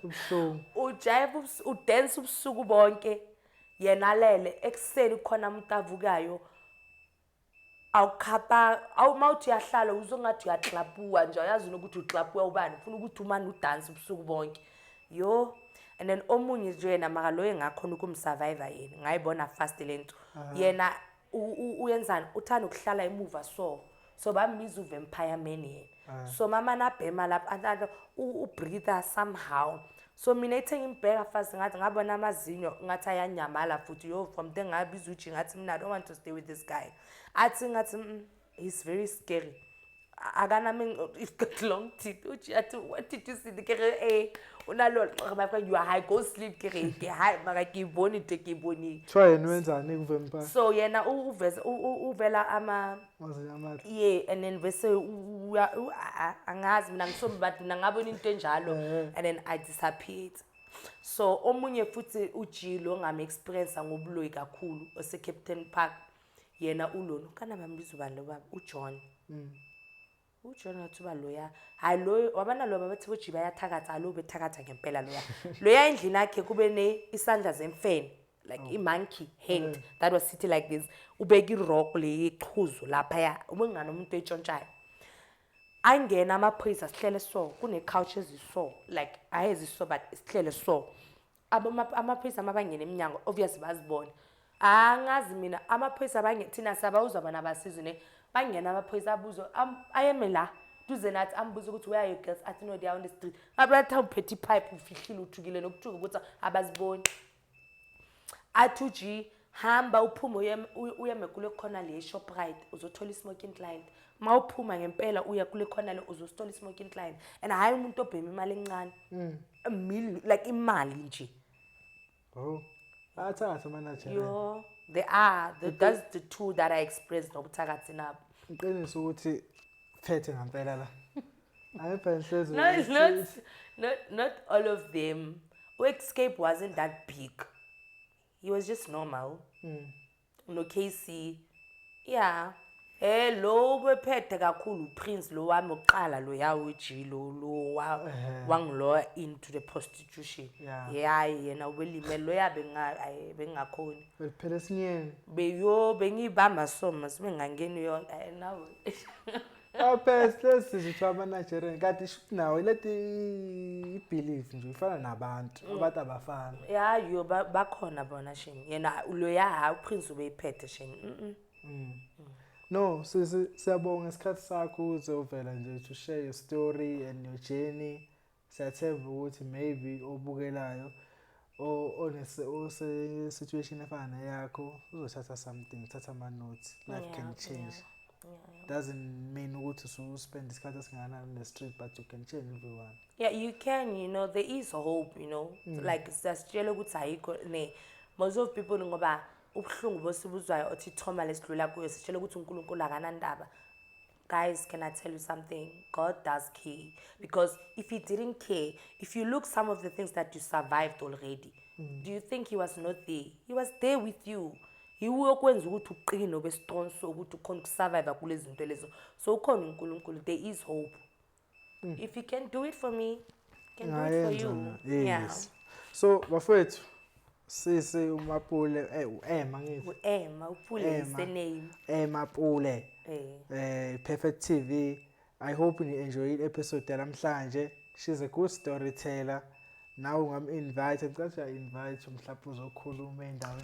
ubusuku ujive udance ubusuku bonke yena lele ekseni khona umuntu avukayo awukhapha awumawuthi yahlala uzongathi uyaclapuwa nje uyazi ukuthi uclapuwa ubani ufuna ukuthi umani udance ubusuku bonke yo. And then omunye nje yena makaloye ngakhona ukumsurvivor yena ngayibona fast lento yena uyenzani uthanda ukuhlala emuva so bambiza uvampire man yena. So mama nabhema lapha ubreather somehow. So mina ithe ngimbheka fast ngathi ngabona amazinyo ngathi ayanyamala futhi yo from there ngabiza uthi ngathi mina I don't want to stay with this guy. Athi ngathi he's very scary. Agana ming if got long teeth uthi athi what did you see the kere unalo my friend you are high go sleep kere high maka kiboni te kiboni try nwenzani kuvampire. So yena uvela ama yeah and then bese angazi mina ngisomba bathi mina ngabona into enjalo and then I disappeared. So omunye futhi ujilo ngam experience ngobuloyi kakhulu ose Captain Park yena ulono kana bambiza ubani lo baba uJohn. UJohn athuba loya hayi lo wabana lo bathi uji bayathakatha lo bethakatha ngempela loya loya endlini yakhe kube ne isandla zemfene like a monkey hand that was sitting like this ubeka irock le iqhuzu lapha ya ubengana umuntu etshontshayo angena amaphoyisa sihlele so kune couch eziso like ayeziso but sihlele so amaphoyisa mabangena eminyango obviously bazibona angazi mina amaphoyisa bangena thina sabawuza bana basizwe bangena amaphoyisa abuzo ayeme la duze nathi ambuza ukuthi where are you girls athi no they are on the street abatha uphethe pipe ufihlile uthukile nokuthuka ukuthi abaziboni athuji hamba uphume uyeme kule khona le Shoprite uzothola ismoking client mawuphuma ngempela uya kule khona le uzostola i-smoking client and hayi umuntu obhema imali encane a million like imali nje Oh. Athakatha manager. yo there are that's the two that I expressed nobuthakathi nabo. Ngiqinisa ukuthi phethe ngempela la. Ayipha inhliziyo. No, it's not all of them. Escape wasn't that big. He was just normal. No KC. Yeah. Lo bephethe kakhulu Prince lo wami oqala lo yawo ejilo wangilo into the prostitution. Yeah, yena welimele lo yabe bengakhoni. Phela sinyeni. Bengibamba soma sibengangeni yonke nawe. Phela sizithiwa ama-Nigerian kanti shuthi nawe lethi i-belief nje ifana nabantu abantu abafana. Yeah, bakhona bona shini. Yena lo ya uPrince ubeyiphethe shini. No, siyabonga isikhathi sakho uzovela nje to share your story and your journey. Siyathemba ukuthi maybe obukelayo ose situation efana yakho uzothatha something, thatha ama notes. Life can change. Doesn't mean ukuthi so spend isikhathi esingana on the street but you can change everyone. Yeah, you can, there is hope, like sasitshela ukuthi ayikho ne most of people ngoba ubhlungu bosibuzwayo othi thoma lesidlula kuyo sitshela ukuthi uNkulunkulu akanandaba. Guys, can I tell you something? God does care. Because if he didn't care, if you look some of the things that you survived already, do you think he was not there? He was there with you. He uyokwenza ukuthi uqine ube strong so ukuthi ukhona ukusurvive kulezi zinto lezo. So ukhona uNkulunkulu, there is hope. If he can do it for me, he can do it for you. Yes. Yeah. So bafethu sisi uMapule uEma ngithi uEma uPule is the name. Mapule. Perfect TV. I hope you enjoyed episode namhlanje. She's a good storyteller. Now I'm invited. Ngicela invite mhlawumbe uzokhuluma endaweni